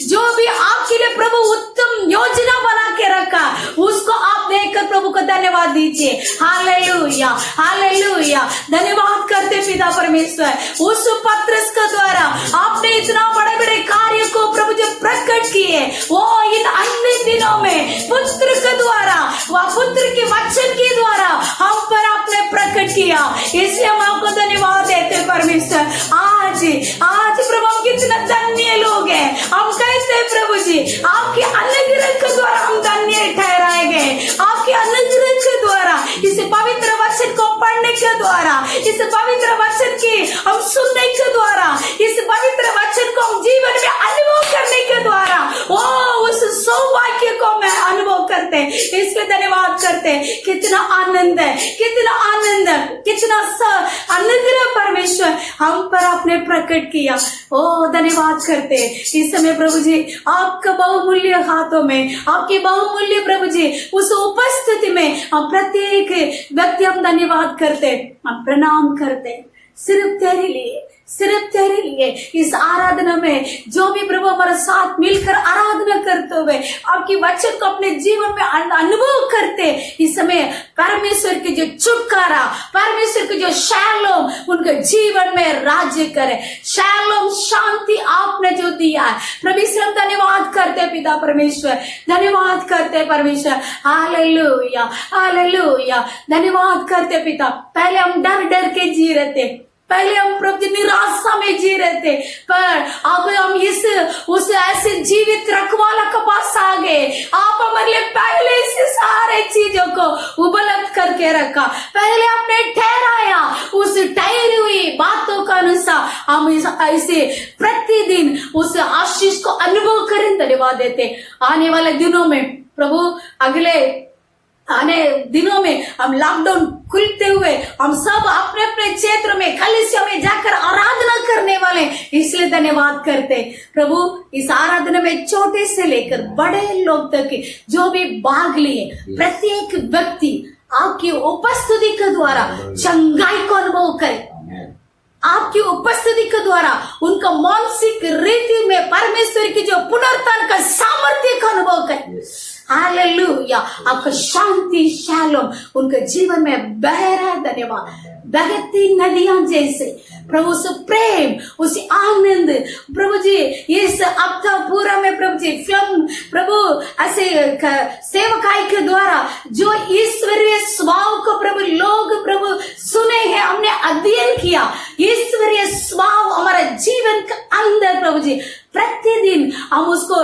जो भी आपके लिए प्रभु उत्तम योजना बना के रखा, उसको आप देखकर प्रभु को धन्यवाद दीजिए। Hallelujah, hallelujah. धन्यवाद करते पिता परमेश्वर, उस पत्रस के द्वारा आपने इतना बड़े बड़े कार्य को प्रभु जो प्रकट किए, वो इन अन्य दिनों में पुत्र के द्वारा, वह पुत्र के वचन के द्वारा हम पर आपने प्रकट किया। इसलिए हम आपको धन्यवाद देते परमेश्वर। आज प्रभु हम कितना धन्य लोग हैं। हम कहते हैं प्रभु जी, आपके अनुग्रह के द्वारा हम धन्य ठहराए गए। आपके अनुग्रह के द्वारा, इस पवित्र वचन को पढ़ने के द्वारा, इस पवित्र वचन की हम सुनने के द्वारा, इस पवित्र वचन को हम जीवन में अनुभव करने के द्वारा, उस सौभाग्य को मैं अनुभव करते, इसके धन्यवाद करते। कितना आनंद है, कितना आनंद है, कितना अनुग्रह परमेश्वर हम पर आपने प्रकट किया। धन्यवाद करते। इस समय प्रभु जी आपका बहुमूल्य हाथों में, आपकी बहुमूल्य प्रभु जी उस उपस्थिति में हम प्रत्येक व्यक्ति हम धन्यवाद करते, हम प्रणाम करते। सिर्फ तेरे लिए, सिर्फ तेरे लिए इस आराधना में जो भी प्रभु हमारे साथ मिलकर आराधना करते हुए आपकी वचन को अपने जीवन में अनुभव करते, इस समय परमेश्वर की जो छुटकारा, परमेश्वर की जो शालोम उनके जीवन में राज्य करे। शालोम शांति आपने जो दिया है प्रभु, इसलिए हम धन्यवाद करते पिता परमेश्वर, धन्यवाद करते परमेश्वर। Hallelujah, hallelujah. धन्यवाद करते पिता। पहले हम डर डर के जी रहे थे, पहले हम प्रभु जी निराशा में जी रहे थे, पर अब हम उस ऐसे जीवित रखवाला के पास आ गए। आप हमारे लिए पहले से सारे चीजों को उपलब्ध करके रखा, पहले आपने ठहराया। उस ठहरी हुई बातों का अनुसार हम ऐसे प्रतिदिन उस आशीष को अनुभव करें। धन्यवाद देते। आने वाले दिनों में प्रभु, अगले आने दिनों में हम लॉकडाउन खुलते हुए हम सब अपने अपने क्षेत्र में कलीसिया में जाकर आराधना करने वाले, इसलिए धन्यवाद करते प्रभु। इस आराधना में छोटे से लेकर बड़े लोग तक जो भी भाग लिए, प्रत्येक व्यक्ति आपकी उपस्थिति के द्वारा चंगाई को अनुभव करे। आपकी उपस्थिति के द्वारा उनका मानसिक रीति में परमेश्वर की जो पुनरुत्थान का सामर्थ्य का अनुभव करे। हालेलुया। आपका शांति शालोम उनके जीवन में बह रहा है। धन्यवाद। बहती नदियां जैसे प्रभु से प्रेम, उस आनंद प्रभु जी इस हफ्ता पूरा में प्रभु जी फिल्म प्रभु ऐसे सेवकाई के द्वारा जो ईश्वरीय स्वभाव को प्रभु लोग प्रभु सुने हैं, हमने अध्ययन किया। ईश्वरीय स्वभाव हमारे जीवन के अंदर प्रभु जी प्रतिदिन हम उसको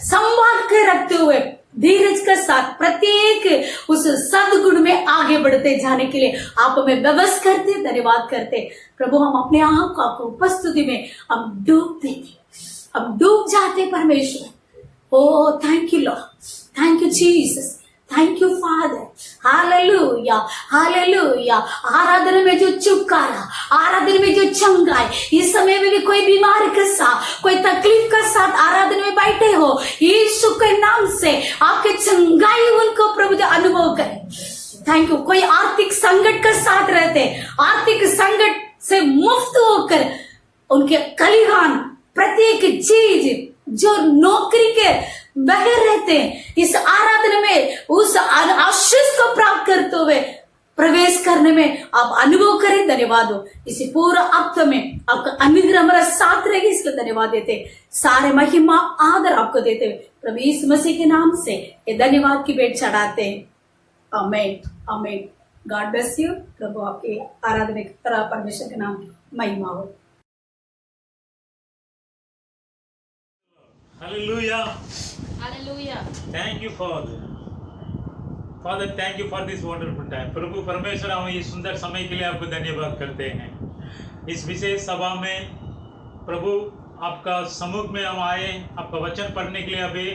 संभाल के रखते हुए धीरज के साथ प्रत्येक उस सद्गुण में आगे बढ़ते जाने के लिए आप हमें व्यवस्था करते। धन्यवाद करते प्रभु। हम अपने आप को आपको उपस्थिति में हम डूब देते, हम डूब जाते परमेश्वर। Oh thank you Lord, thank you Jesus, thank you Father. Hallelujah, hallelujah. आराधना में जो छुटकारा, आराधना में जो चंगाई, इस समय में भी कोई बीमारी के साथ, कोई तकलीफ के साथ आराधना में बैठे हो, यीशु के नाम से आपके चंगाई उनको प्रभु अनुभव करे। Thank you. कोई आर्थिक संकट के साथ रहते, आर्थिक संकट से मुक्त होकर उनके कलिहान प्रत्येक चीज जो नौकरी के बगैर रहते हैं, इस आराधना में उस आशीष को प्राप्त करते हुए प्रवेश करने में आप अनुभव करें। धन्यवाद हो। इसी पूरा हफ्ते में आपका अनुग्रह हमारा साथ रहेगी, इसलिए धन्यवाद देते। सारे महिमा आदर आपको देते हुए प्रभु यीशु मसीह के नाम से ये धन्यवाद की भेंट चढ़ाते हैं। आमीन, आमीन। God bless you. प्रभु आपके आराधना की तरह परमेश्वर के नाम की महिमा हो। Hallelujah. Hallelujah. Thank you, Father. Father, thank you for this wonderful time. प्रभु परमेश्वर, हम इस सुंदर समय के लिए आपको धन्यवाद करते हैं। इस विशेष सभा में प्रभु आपका सम्मुख में हम आए, आपका वचन पढ़ने के लिए अभी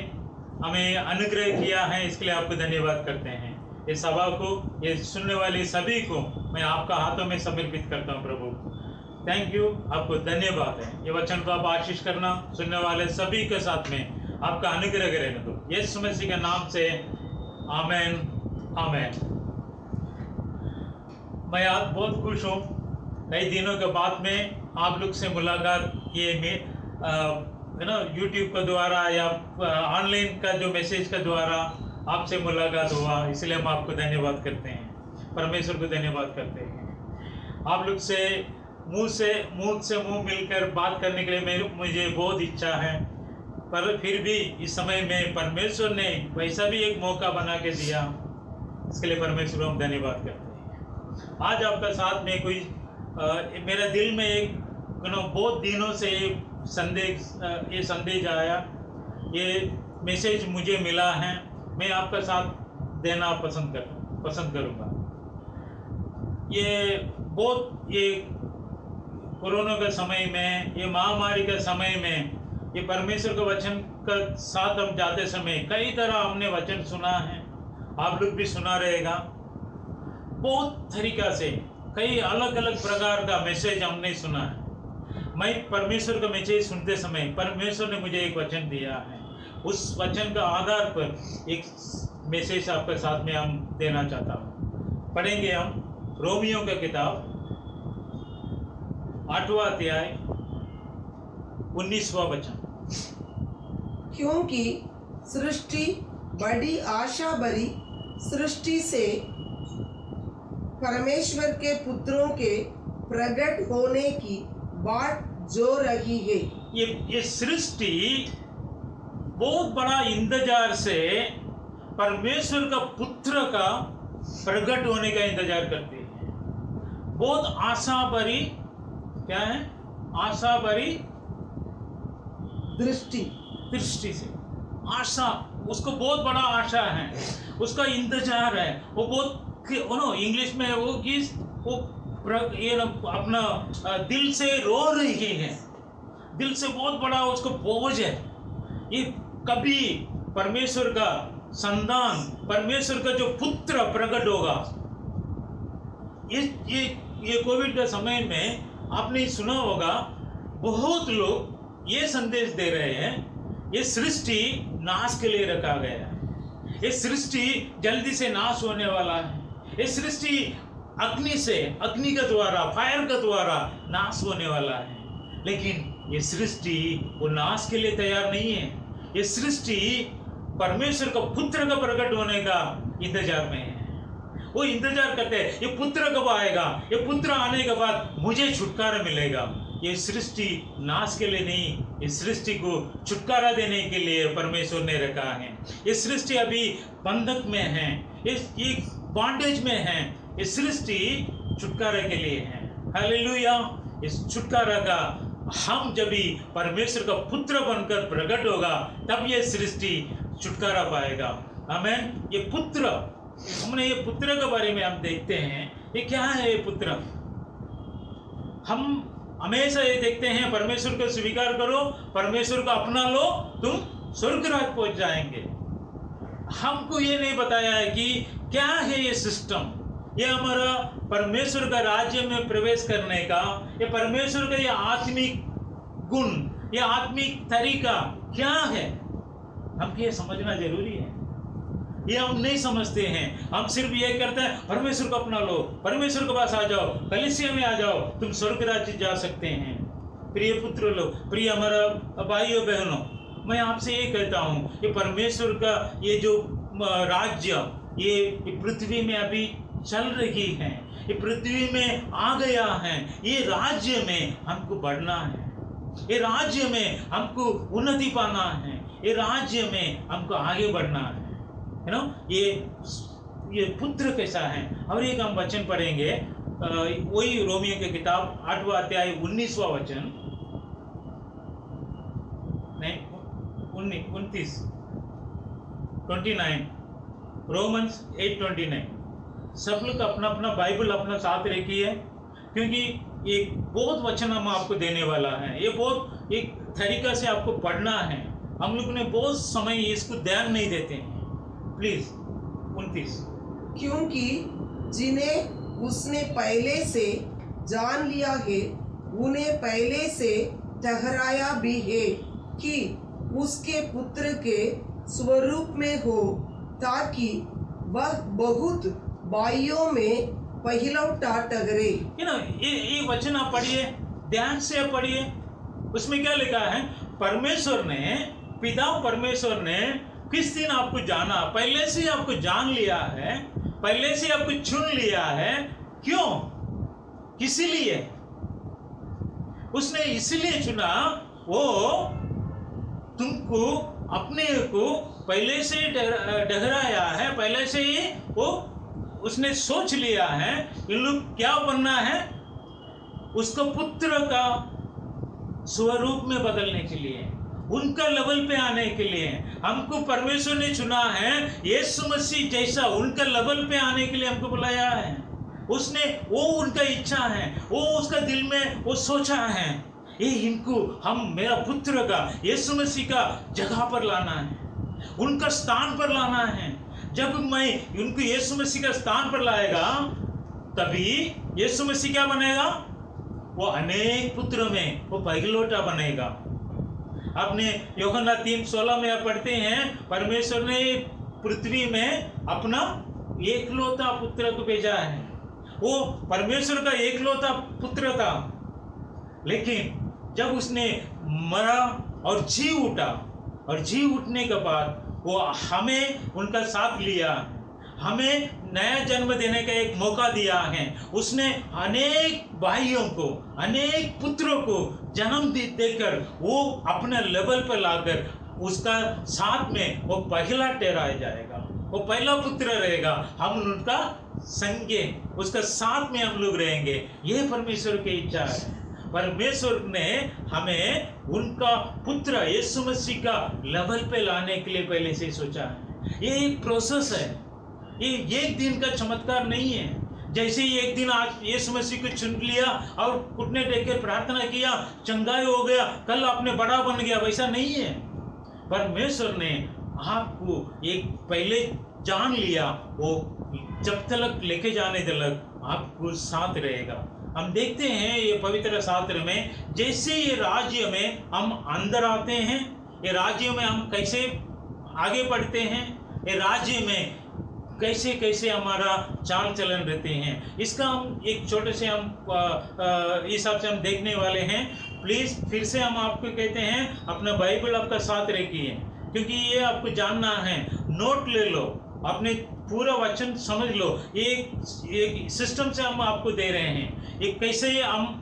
हमें अनुग्रह किया है, इसके लिए आपको धन्यवाद करते हैं। ये सभा को, ये सुनने वाले सभी को मैं आपका हाथों में समर्पित करता हूँ प्रभु। थैंक यू, आपको धन्यवाद है। ये वचन को आप आशीष करना, सुनने वाले सभी के साथ में आपका अनुग्रह रहने दो, यीशु मसीह के नाम से, आमेन आमेन। मैं आज बहुत खुश हूँ, कई दिनों के बाद में आप लोग से मुलाकात ये यूट्यूब के द्वारा या ऑनलाइन का जो मैसेज के द्वारा आपसे मुलाकात हुआ, इसलिए हम आपको धन्यवाद करते हैं, परमेश्वर को धन्यवाद करते हैं। आप लोग से मुंह से मुंह मिलकर बात करने के लिए मुझे बहुत इच्छा है, पर फिर भी इस समय में परमेश्वर ने वैसा भी एक मौका बना के दिया, इसके लिए परमेश्वर को हम धन्यवाद करते हैं। आज आपका साथ में कोई मेरे दिल में एक बहुत दिनों से ये संदेश आया, ये मैसेज मुझे मिला है, मैं आपका साथ देना पसंद करूँगा। ये कोरोना के समय में, ये महामारी के समय में, ये परमेश्वर के वचन का साथ हम जाते समय कई तरह हमने वचन सुना है, आप लोग भी सुना रहेगा। बहुत तरीका से कई अलग अलग प्रकार का मैसेज हमने सुना है। मैं परमेश्वर का मैसेज सुनते समय परमेश्वर ने मुझे एक वचन दिया है, उस वचन का आधार पर एक मैसेज आपके साथ में हम देना चाहता हूँ। पढ़ेंगे हम रोमियो का किताब 8वां अध्याय 19वां वचन। क्योंकि सृष्टि बड़ी आशा भरी सृष्टि से परमेश्वर के पुत्रों के प्रकट होने की बाट जो रही है। ये सृष्टि बहुत बड़ा इंतजार से परमेश्वर का पुत्र का प्रकट होने का इंतजार करती है। बहुत आशा भरी, क्या है, आशा भरी दृष्टि से आशा, उसको बहुत बड़ा आशा है, उसका इंतजार है। वो बहुत इंग्लिश में वो अपना दिल से रो रही है, दिल से बहुत बड़ा उसको बोझ है। ये कभी परमेश्वर का संतान, परमेश्वर का जो पुत्र प्रकट होगा। ये कोविड के समय में आपने सुना होगा, बहुत लोग ये संदेश दे रहे हैं, ये सृष्टि नाश के लिए रखा गया है, ये सृष्टि जल्दी से नाश होने वाला है, ये सृष्टि अग्नि के द्वारा, फायर के द्वारा नाश होने वाला है। लेकिन ये सृष्टि वो नाश के लिए तैयार नहीं है। ये सृष्टि परमेश्वर का पुत्र का प्रकट होने का इंतजार में है। वो इंतजार करते हैं, ये पुत्र कब आएगा, ये पुत्र आने के बाद मुझे छुटकारा मिलेगा। ये सृष्टि नाश के लिए नहीं, इस सृष्टि को छुटकारा देने के लिए परमेश्वर ने रखा है। ये सृष्टि अभी बंधक में है, ये बॉन्डेज में है, ये सृष्टि छुटकारा के लिए है। हालेलुया। इस छुटकारा का हम जब भी परमेश्वर का पुत्र बनकर प्रकट होगा, तब ये सृष्टि छुटकारा पाएगा। आमीन। ये पुत्र, हमने ये पुत्र के बारे में हम देखते हैं, ये क्या है ये पुत्र। हम हमेशा ये देखते हैं, परमेश्वर को स्वीकार करो, परमेश्वर को अपना लो, तुम स्वर्ग राज्य पहुंच जाएंगे। हमको ये नहीं बताया है कि क्या है ये सिस्टम, ये हमारा परमेश्वर का राज्य में प्रवेश करने का, ये परमेश्वर का ये आत्मिक गुण, ये आत्मिक तरीका क्या है, हमको ये समझना जरूरी है। ये हम नहीं समझते हैं, हम सिर्फ ये करते हैं परमेश्वर को अपना लो, परमेश्वर के पास आ जाओ, कलीसिया में आ जाओ, तुम स्वर्ग राज्य जा सकते हैं। प्रिय पुत्र लोग, प्रिय हमारा भाइयों बहनों, मैं आपसे ये कहता हूँ, ये परमेश्वर का ये जो राज्य ये पृथ्वी में अभी चल रही है, ये पृथ्वी में आ गया है, ये राज्य में हमको बढ़ना है, ये राज्य में हमको उन्नति पाना है, ये राज्य में हमको आगे बढ़ना है। यू नो, ये पुत्र कैसा है। और एक हम वचन पढ़ेंगे, वही रोमियो की किताब 8वां अध्याय 19वां वचन, नहीं 29 रोमन्स 8:29। सब लोग अपना अपना बाइबल अपना साथ रखिए, क्योंकि ये बहुत वचन हम आपको देने वाला है। ये बहुत एक तरीका से आपको पढ़ना है। हम लोग ने बहुत समय इसको ध्यान नहीं देते हैं। प्लीज 29 क्योंकि जिन्हें उसने पहले से जान लिया है उन्हें पहले से ठहराया भी है कि उसके पुत्र के स्वरूप में हो, ताकि वह बहुत भाइयों में पहिलौठा ठहरे। ये वचन आप पढ़िए, ध्यान से पढ़िए। उसमें क्या लिखा है? परमेश्वर ने, पिता परमेश्वर ने किस दिन आपको जाना, पहले से आपको जान लिया है, पहले से आपको चुन लिया है। क्यों? इसीलिए उसने इसलिए चुना, वो तुमको अपने को पहले से डगराया है, पहले से ही वो उसने सोच लिया है इन लोग क्या बनना है, उसको पुत्र का स्वरूप में बदलने के लिए, उनका लेवल पे आने के लिए हमको परमेश्वर ने चुना है। यीशु मसीह जैसा उनका लेवल पे आने के लिए हमको बुलाया है। उसने, वो उनका इच्छा है, वो उसका दिल में वो सोचा है, ये इनको हम मेरा पुत्र का, यीशु मसीह का जगह पर लाना है, उनका स्थान पर लाना है। जब मैं उनको यीशु मसीह का स्थान पर लाएगा तभी यीशु मसीह क्या बनेगा? वो अनेक पुत्रों में वो पहिलौठा बनेगा। आपने यूहन्ना 3:16 में आप पढ़ते हैं, परमेश्वर ने पृथ्वी में अपना एकलौता पुत्र को भेजा है। वो परमेश्वर का एकलौता पुत्र था, लेकिन जब उसने मरा और जी उठा, और जी उठने के बाद वो हमें उनका साथ लिया, हमें नया जन्म देने का एक मौका दिया है। उसने अनेक भाइयों को, अनेक पुत्रों को जन्म देकर वो अपने लेवल पर लाकर उसका साथ में वो पहला ठहराया जाएगा, वो पहला पुत्र रहेगा। हम उनका संगे, उसका साथ में हम लोग रहेंगे। ये परमेश्वर की इच्छा है। परमेश्वर ने हमें उनका पुत्र यीशु मसीह का लेवल पे लाने के लिए पहले से सोचा है। ये एक प्रोसेस है, ये एक दिन का चमत्कार नहीं है। जैसे ही एक दिन आज यीशु मसीह को चुन लिया और घुटने टेक कर प्रार्थना किया, चंगाई हो गया, कल आपने बड़ा बन गया, वैसा नहीं है। परमेश्वर ने आपको एक पहले जान लिया, वो जब तक लेके जाने तक आपको साथ रहेगा। हम देखते हैं ये पवित्र शास्त्र में, जैसे ये राज्य में हम अंदर आते हैं, ये राज्य में हम कैसे आगे बढ़ते हैं, ये राज्य में कैसे कैसे हमारा चाल चलन रहते हैं, इसका हम एक छोटे से हम इस हिसाब से हम देखने वाले हैं। प्लीज़ फिर से हम आपको कहते हैं अपना बाइबल आपका साथ रखिए, क्योंकि ये आपको जानना है। नोट ले लो, अपने पूरा वचन समझ लो। ये एक सिस्टम से हम आपको दे रहे हैं, ये कैसे हम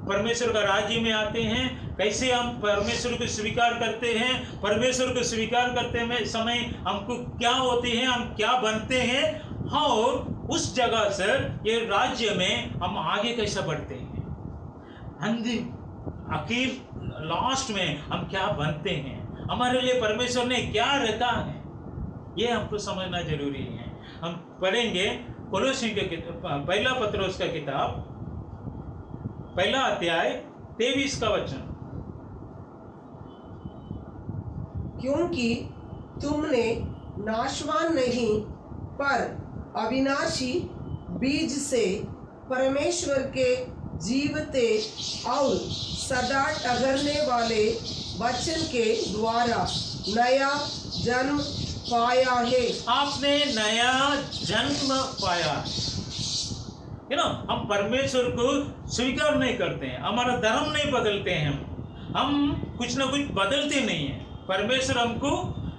परमेश्वर का राज्य में आते हैं, कैसे हम परमेश्वर को स्वीकार करते हैं, परमेश्वर को स्वीकार करते में समय हमको क्या होते हैं, हम क्या बनते हैं, और उस जगह से ये राज्य में हम आगे कैसे बढ़ते हैं, अंतिम आखिर लास्ट में हम क्या बनते हैं, हमारे लिए परमेश्वर ने क्या रखा है, ये हमको समझना जरूरी है। हम पढ़ेंगे कोलोसी के पहला पत्रोस का किताब, पहला अध्याय 23 का वचन। क्योंकि तुमने नाशवान नहीं पर अविनाशी बीज से परमेश्वर के जीवते और सदा ठहरने वाले वचन के द्वारा नया जन्म पाया है। आपने नया जन्म पाया है। हम परमेश्वर को स्वीकार नहीं करते हैं, हमारा धर्म नहीं बदलते हैं, हम कुछ ना कुछ बदलते नहीं हैं। परमेश्वर हमको,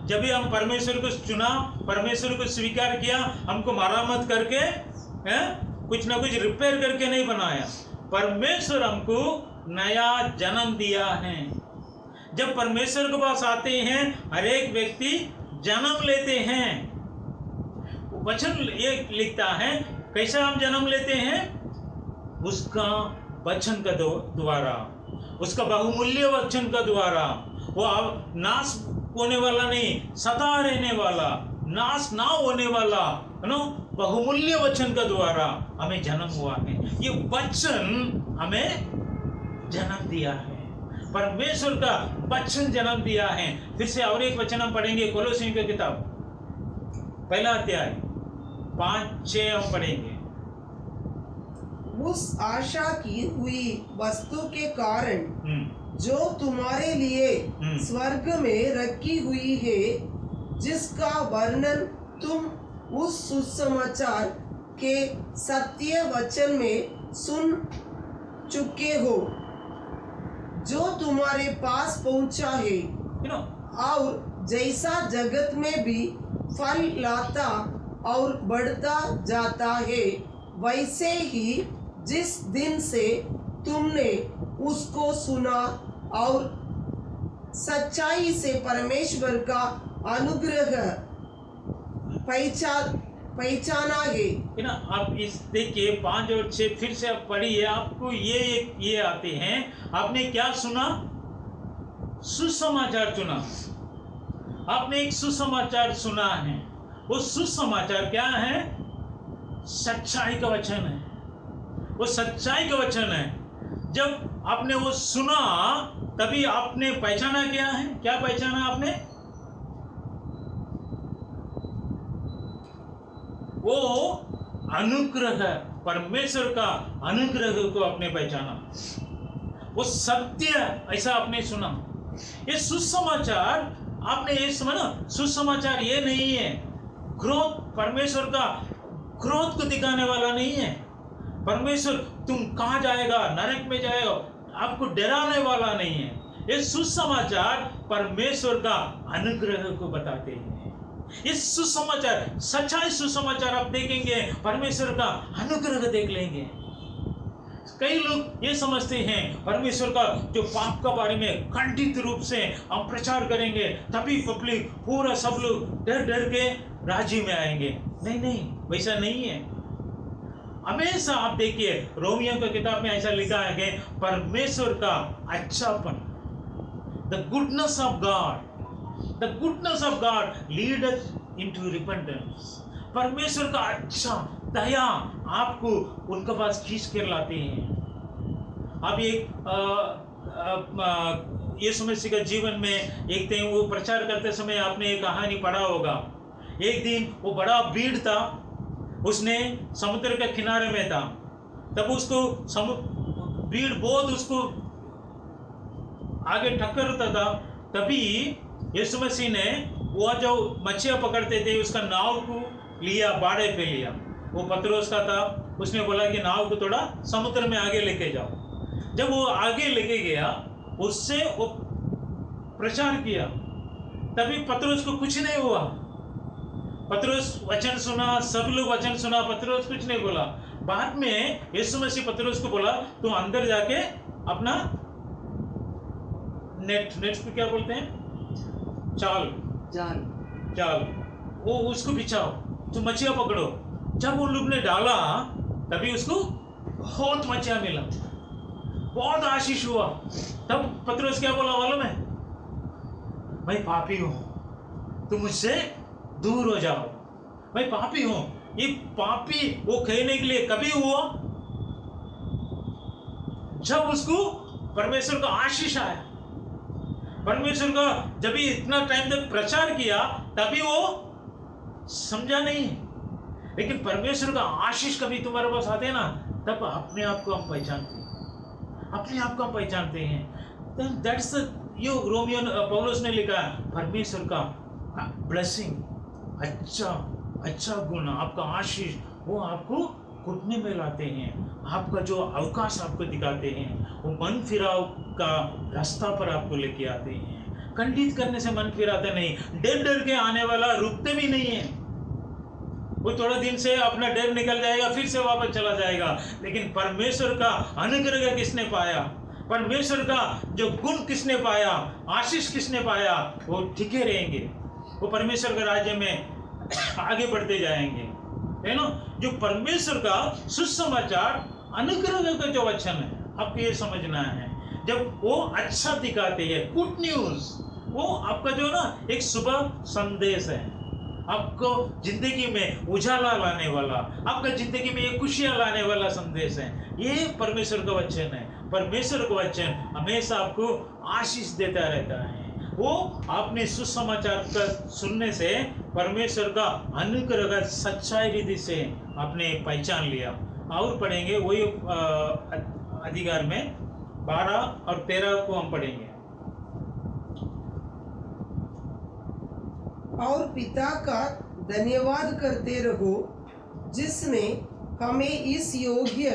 जब भी हम परमेश्वर को चुना, परमेश्वर को स्वीकार किया, हमको मरामत करके कुछ ना कुछ रिपेयर करके नहीं बनाया। परमेश्वर हमको नया जन्म दिया है। जब परमेश्वर के पास आते हैं, हर एक व्यक्ति जन्म लेते हैं। वचन ये लिखता है, कैसा हम जन्म लेते हैं? उसका वचन का द्वारा, उसका बहुमूल्य वचन का द्वारा। वो अब नाश होने वाला नहीं, सदा रहने वाला, नाश ना होने वाला, बहुमूल्य वचन का द्वारा हमें जन्म हुआ है। ये वचन हमें जन्म दिया है, परमेश्वर का वचन जन्म दिया है। फिर से और एक वचन हम पढ़ेंगे, कोलोसी की किताब पहला अध्याय 5-6 हम पढ़ेंगे। उस आशा की हुई वस्तु के कारण जो तुम्हारे हम्म। लिए स्वर्ग में रखी हुई है, जिसका वर्णन तुम उस सुसमाचार के सत्य वचन में सुन चुके हो, जो तुम्हारे पास पहुंचा है, यू नो, और जैसा जगत में भी फल लाता और बढ़ता जाता है, वैसे ही जिस दिन से तुमने उसको सुना और सच्चाई से परमेश्वर का अनुग्रह पहचाना है। है ना। आप इस देखिए 5 और 6 फिर से आप पढ़िए, आपको ये आते हैं। आपने क्या सुना? सुसमाचार सुना। आपने एक सुसमाचार सुना है। वो सुसमाचार क्या है? सच्चाई का वचन है। वो सच्चाई का वचन है। जब आपने वो सुना तभी आपने पहचाना क्या है? क्या पहचाना आपने? वो अनुग्रह, परमेश्वर का अनुग्रह को आपने पहचाना। वो सत्य ऐसा आपने सुना। ये सुसमाचार आपने ये समझा। सुसमाचार ये नहीं है क्रोध, परमेश्वर का क्रोध को दिखाने वाला नहीं है। परमेश्वर तुम कहाँ जाएगा, नरक में जाएगा, आपको डराने वाला नहीं है। ये सुसमाचार परमेश्वर का अनुग्रह को बताते हैं। ये सुसमाचार, सच्चाई सुसमाचार आप देखेंगे, परमेश्वर का अनुग्रह देख लेंगे। कई लोग ये समझते हैं परमेश्वर का जो पाप का बारे में खंडित रूप से हम प्रचार करेंगे तभी पब्लिक पूरा सब लोग डर डर के राज्य में आएंगे। नहीं नहीं, वैसा नहीं है। हमेशा आप देखिए रोमियो की किताब में ऐसा लिखा है कि परमेश्वर का अच्छापन, the goodness of God, the goodness of God lead us into repentance. परमेश्वर का अच्छा दया आपको उनके पास खींच कर लाते हैं। अब एक यीशु मसीह के जीवन में एक दिन वो प्रचार करते समय आपने एक कहानी पढ़ा होगा। एक दिन वो बड़ा भीड़ था, उसने समुद्र के किनारे में था, तब उसको भीड़ बहुत उसको आगे टक्कर होता था। तभी यीशु मसीह ने वो जो मछलियाँ पकड़ते थे उसका नाव को लिया, बाड़े पे लिया। वो पतरोस का था, उसने बोला कि नाव को थोड़ा समुद्र में आगे लेके जाओ। जब वो आगे लेके गया, उससे वो प्रचार किया, तभी पतरोस को कुछ नहीं हुआ। पतरोस वचन सुना, सब लोग वचन सुना, पतरोस कुछ नहीं बोला। बाद में यीशु मसीह पतरोस को बोला तू अंदर जाके अपना नेट को क्या बोलते हैं, चाल वो उसको बिछाओ, तो मछलियां पकड़ो। जब उन लोग ने डाला तभी उसको बहुत मछलियां मिला, बहुत आशीष हुआ। तब पतरस क्या बोला मालूम है? मैं पापी हूं, तुम मुझसे दूर हो जाओ, मैं पापी हूं। ये पापी वो कहने के लिए कभी हुआ जब उसको परमेश्वर का आशीष आया। परमेश्वर का जब भी इतना टाइम तक प्रचार किया तभी वो समझा नहीं, लेकिन परमेश्वर का आशीष कभी तुम्हारे पास आते ना, तब अपने आप को हम पहचानते हैं, अपने आप को हम पहचानते हैं। दैट्स यो रोमियो पौलुस ने लिखा, परमेश्वर का ब्लेसिंग, अच्छा गुण, आपका आशीष, वो आपको घुटने में लाते हैं, आपका जो अवकाश आपको दिखाते हैं, वो मन फिराव का रास्ता पर आपको लेके आते हैं। खंडित करने से मन फिराता नहीं, डर डर के आने वाला रुकते भी नहीं है। वो थोड़ा दिन से अपना डर निकल जाएगा, फिर से वापस चला जाएगा। लेकिन परमेश्वर का अनुग्रह किसने पाया, परमेश्वर का जो गुण किसने पाया, आशीष किसने पाया, वो टिके रहेंगे, वो परमेश्वर के राज्य में आगे बढ़ते जाएंगे, है ना। जो परमेश्वर का सुसमाचार अनुग्रह का जो वचन है, आपको ये समझना है। जब वो अच्छा दिखाते हैं, गुड न्यूज, वो आपका जो ना एक सुबह संदेश है, आपको जिंदगी में उजाला लाने वाला, आपका जिंदगी में एक खुशियां लाने वाला संदेश है। ये परमेश्वर का वचन है। परमेश्वर का वचन हमेशा आपको आशीष देता रहता है, वो आपने सुसमाचार का सुनने से परमेश्वर का अनुग्रह का सच्चाई रीति से आपने पहचान लिया। और पढ़ेंगे वही अधिकार में 12 और 13 को हम पढ़ेंगे। और पिता का धन्यवाद करते रहो जिसने हमें इस योग्य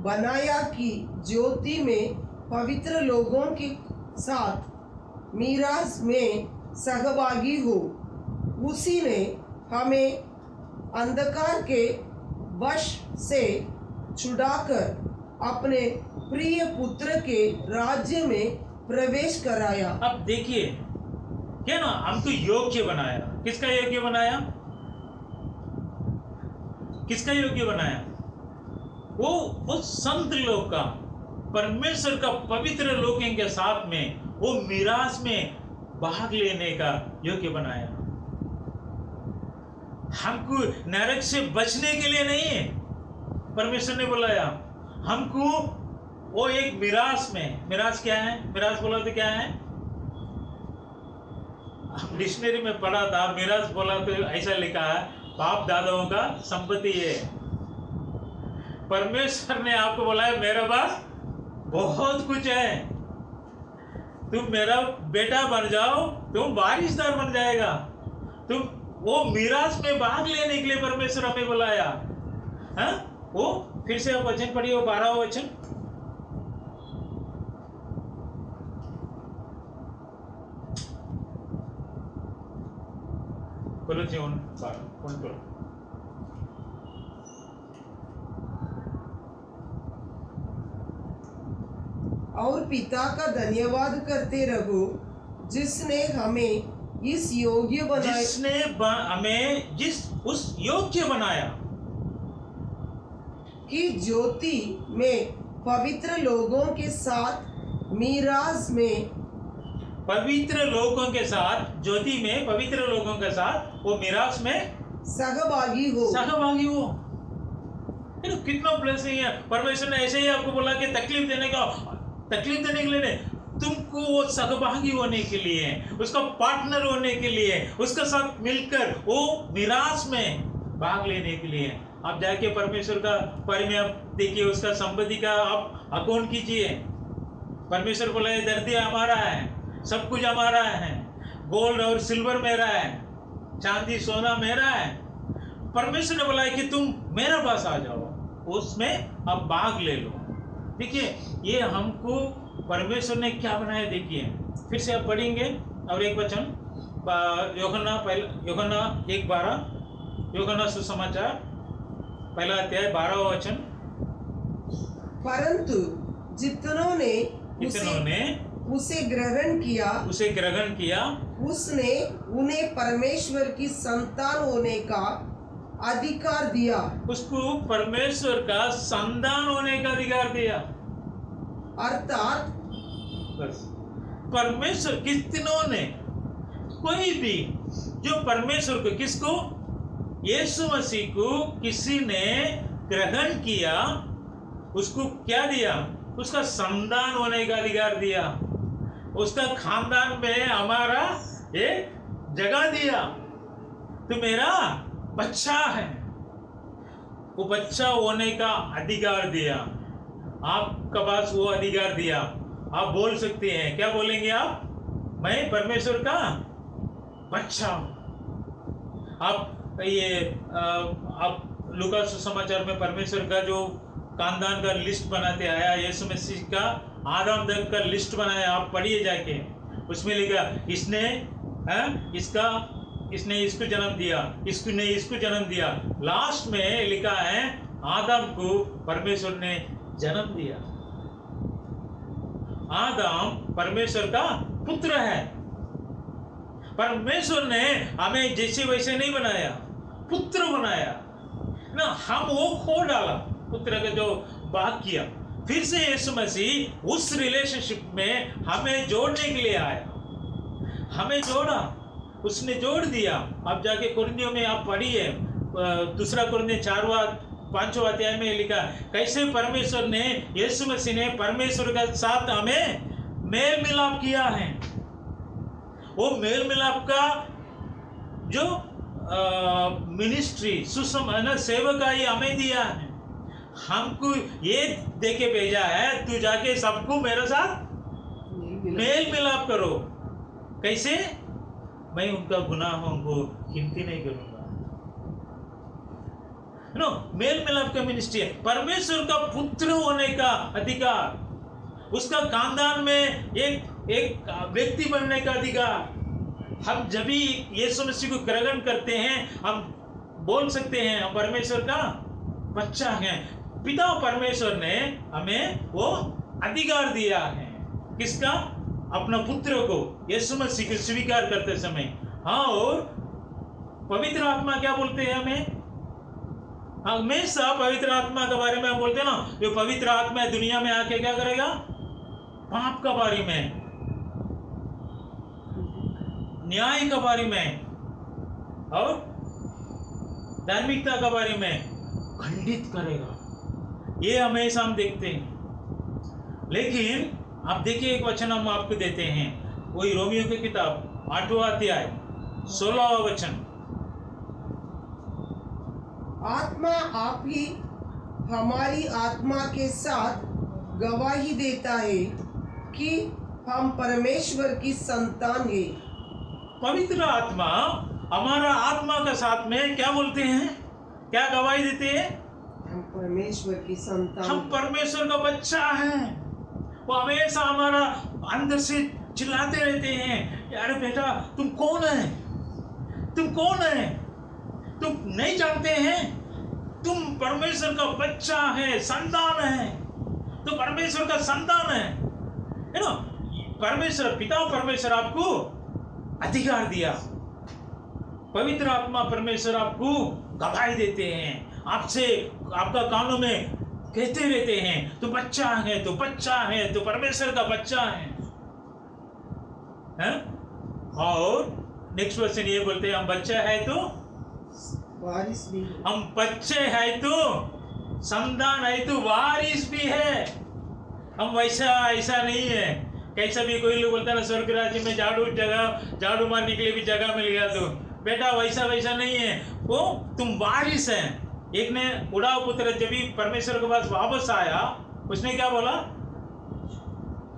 बनाया कि ज्योति में पवित्र लोगों के साथ मीरास में सहभागी हो। उसी ने हमें अंधकार के वश से छुड़ाकर अपने प्रिय पुत्र के राज्य में प्रवेश कराया। अब देखिए क्या ना, हमको योग्य बनाया। किसका योग्य बनाया? किसका योग्य बनाया? वो संत लोग का, परमेश्वर का पवित्र लोगों के साथ में वो मीरास में भाग लेने का योग्य बनाया। हमको नरक से बचने के लिए नहीं है परमेश्वर ने बुलाया हमको, वो एक मीरास में। मीरास क्या है? मीरास बोला तो क्या है? डिक्शनरी में पढ़ा था, मीरास बोला तो ऐसा लिखा है, बाप दादाओं का संपत्ति है। परमेश्वर ने आपको बोला है मेरे पास बहुत कुछ है, तुम मेरा बेटा बन जाओ, तुम वारिसदार बन जाएगा। तुम वो मीरास में भाग लेने के लिए परमेश्वर हमें बुलाया। हाँ, वो फिर से आप वचन पढ़िए, वो 12वां वचन। बोलो जी, उन और पिता का धन्यवाद करते रहो जिसने हमें इस योग्य बनाया, जिसने हमें उस योग्य बनाया कि ज्योति में पवित्र लोगों के साथ मीरास में, पवित्र लोगों के साथ, ज्योति में पवित्र लोगों के साथ वो मीरास में सहभागी हो। सहभागी हो। कितना ब्लेसिंग है। परमेश्वर ने ऐसे ही आपको बोला कि तकलीफ देने के लिए नहीं, तुमको वो सहभागी होने के लिए, उसका पार्टनर होने के लिए, उसके साथ मिलकर वो मीरास में भाग लेने के लिए। आप जाके परमेश्वर का बारे में आप देखिए, उसका संपत्ति का आप अकाउंट कीजिए। परमेश्वर बोला ये धरती हमारा है, सब कुछ हमारा है, गोल्ड और सिल्वर मेरा है, चांदी सोना मेरा है। परमेश्वर ने बोला है कि तुम मेरे पास आ जाओ, उसमें आप भाग ले लो। देखिए ये हमको परमेश्वर ने क्या बनाया। देखिए फिर से आप पढ़ेंगे और एक वचन, यूहन्ना 1:12, यूहन्ना सुसमाचार पहला अध्याय 12वां वचन। परंतु जितनों ने उसे ग्रहण किया, उसने उन्हें परमेश्वर की संतान होने का अधिकार दिया। उसको परमेश्वर का संतान होने का अधिकार दिया। अर्थात बस परमेश्वर कितनों ने, कोई भी जो परमेश्वर को, किसको? यीशु मसीह को किसी ने ग्रहण किया, उसको क्या दिया? उसका संतान होने का अधिकार दिया। उसका खानदान में हमारा एक जगह दिया। तो मेरा बच्चा है, वो बच्चा होने का अधिकार दिया। आपका पास वो अधिकार दिया। आप बोल सकते हैं, क्या बोलेंगे आप? मैं परमेश्वर का बच्चा हूं। आप लूका सुसमाचार में परमेश्वर का जो खानदान का लिस्ट बनाते आया, यीशु मसीह का आदम तक का लिस्ट बनाया, आप पढ़िए जाके। उसमें लिखा इसने इसको जन्म दिया, इसने इसको जन्म दिया। लास्ट में लिखा है आदम को परमेश्वर ने जन्म दिया। आदम परमेश्वर का पुत्र है। परमेश्वर ने हमें जैसे वैसे नहीं बनाया, पुत्र बनाया ना। हम वो खो डाला, पुत्र का जो भाग किया। फिर से यीशु मसीह उस रिलेशनशिप में हमें जोड़ने के लिए आया, हमें जोड़ा, उसने जोड़ दिया। अब जाके कुरिन्थियों में आप पढ़िए, 2 कुरिन्थियों 4-5 अध्याय में लिखा कैसे परमेश्वर ने, यीशु मसीह ने परमेश्वर के साथ हमें मेल मिलाप किया है। वो मेल मिलाप का जो मिनिस्ट्री सेवकाई हमें दिया है। हमको ये देके भेजा है, तू जाके सबको मेरे साथ मेल मिलाप करो। कैसे? मैं उनका गुनाहों को गिनती नहीं करूंगा। नो, मेल मिलाप का मिनिस्ट्री है। परमेश्वर का पुत्र होने का अधिकार, उसका खानदान में एक व्यक्ति बनने का अधिकार। हम जब भी यीशु मसीह को ग्रहण करते हैं, हम बोल सकते हैं हम परमेश्वर का बच्चा हैं। पिता परमेश्वर ने हमें वो अधिकार दिया है। किसका? अपना पुत्र को, यीशु मसीह को स्वीकार करते समय। हाँ, और पवित्र आत्मा क्या बोलते हैं हमें? हमेशा पवित्र आत्मा के बारे में हम बोलते हैं ना, जो पवित्र आत्मा दुनिया में आके क्या करेगा? पाप का बारे में, न्याय के बारे में और धार्मिकता के बारे में खंडित करेगा। ये हमेशा हम देखते हैं। लेकिन आप देखिए, एक वचन हम आपको देते हैं, वही रोमियो की किताब 8वां अध्याय 16वां वचन। आत्मा आप ही हमारी आत्मा के साथ गवाही देता है कि हम परमेश्वर की संतान हैं। पवित्र आत्मा हमारा आत्मा के साथ में क्या बोलते हैं? क्या गवाही देते हैं? हम परमेश्वर की संतान, हम परमेश्वर का बच्चा हैं। वो हमेशा हमारा अंदर से चिल्लाते रहते हैं, यार बेटा तुम कौन है? तुम कौन है? तुम नहीं जानते हैं? तुम परमेश्वर का बच्चा है, संतान है। तो परमेश्वर का संतान है ना। परमेश्वर पिता, परमेश्वर आपको अधिकार दिया। पवित्र आत्मा परमेश्वर आपको गवाही देते हैं, आपसे आपका कानों में कहते रहते हैं, तू बच्चा है, तू बच्चा है, तू परमेश्वर का बच्चा है? और नेक्स्ट क्वेश्चन ये बोलते हैं, हम बच्चा है तो वारिस भी, हम बच्चे है तो संतान है तो वारिस भी है। हम वैसा ऐसा नहीं है। कैसा भी कोई लोग बोलता है ना, स्वर्ग राज्य में झाड़ू मारने के लिए भी जगह मिल गया, तो बेटा वैसा नहीं है। वो तुम वारिस हैं। एक ने उड़ाव पुत्र जब भी परमेश्वर के पास वापस आया, उसने क्या बोला?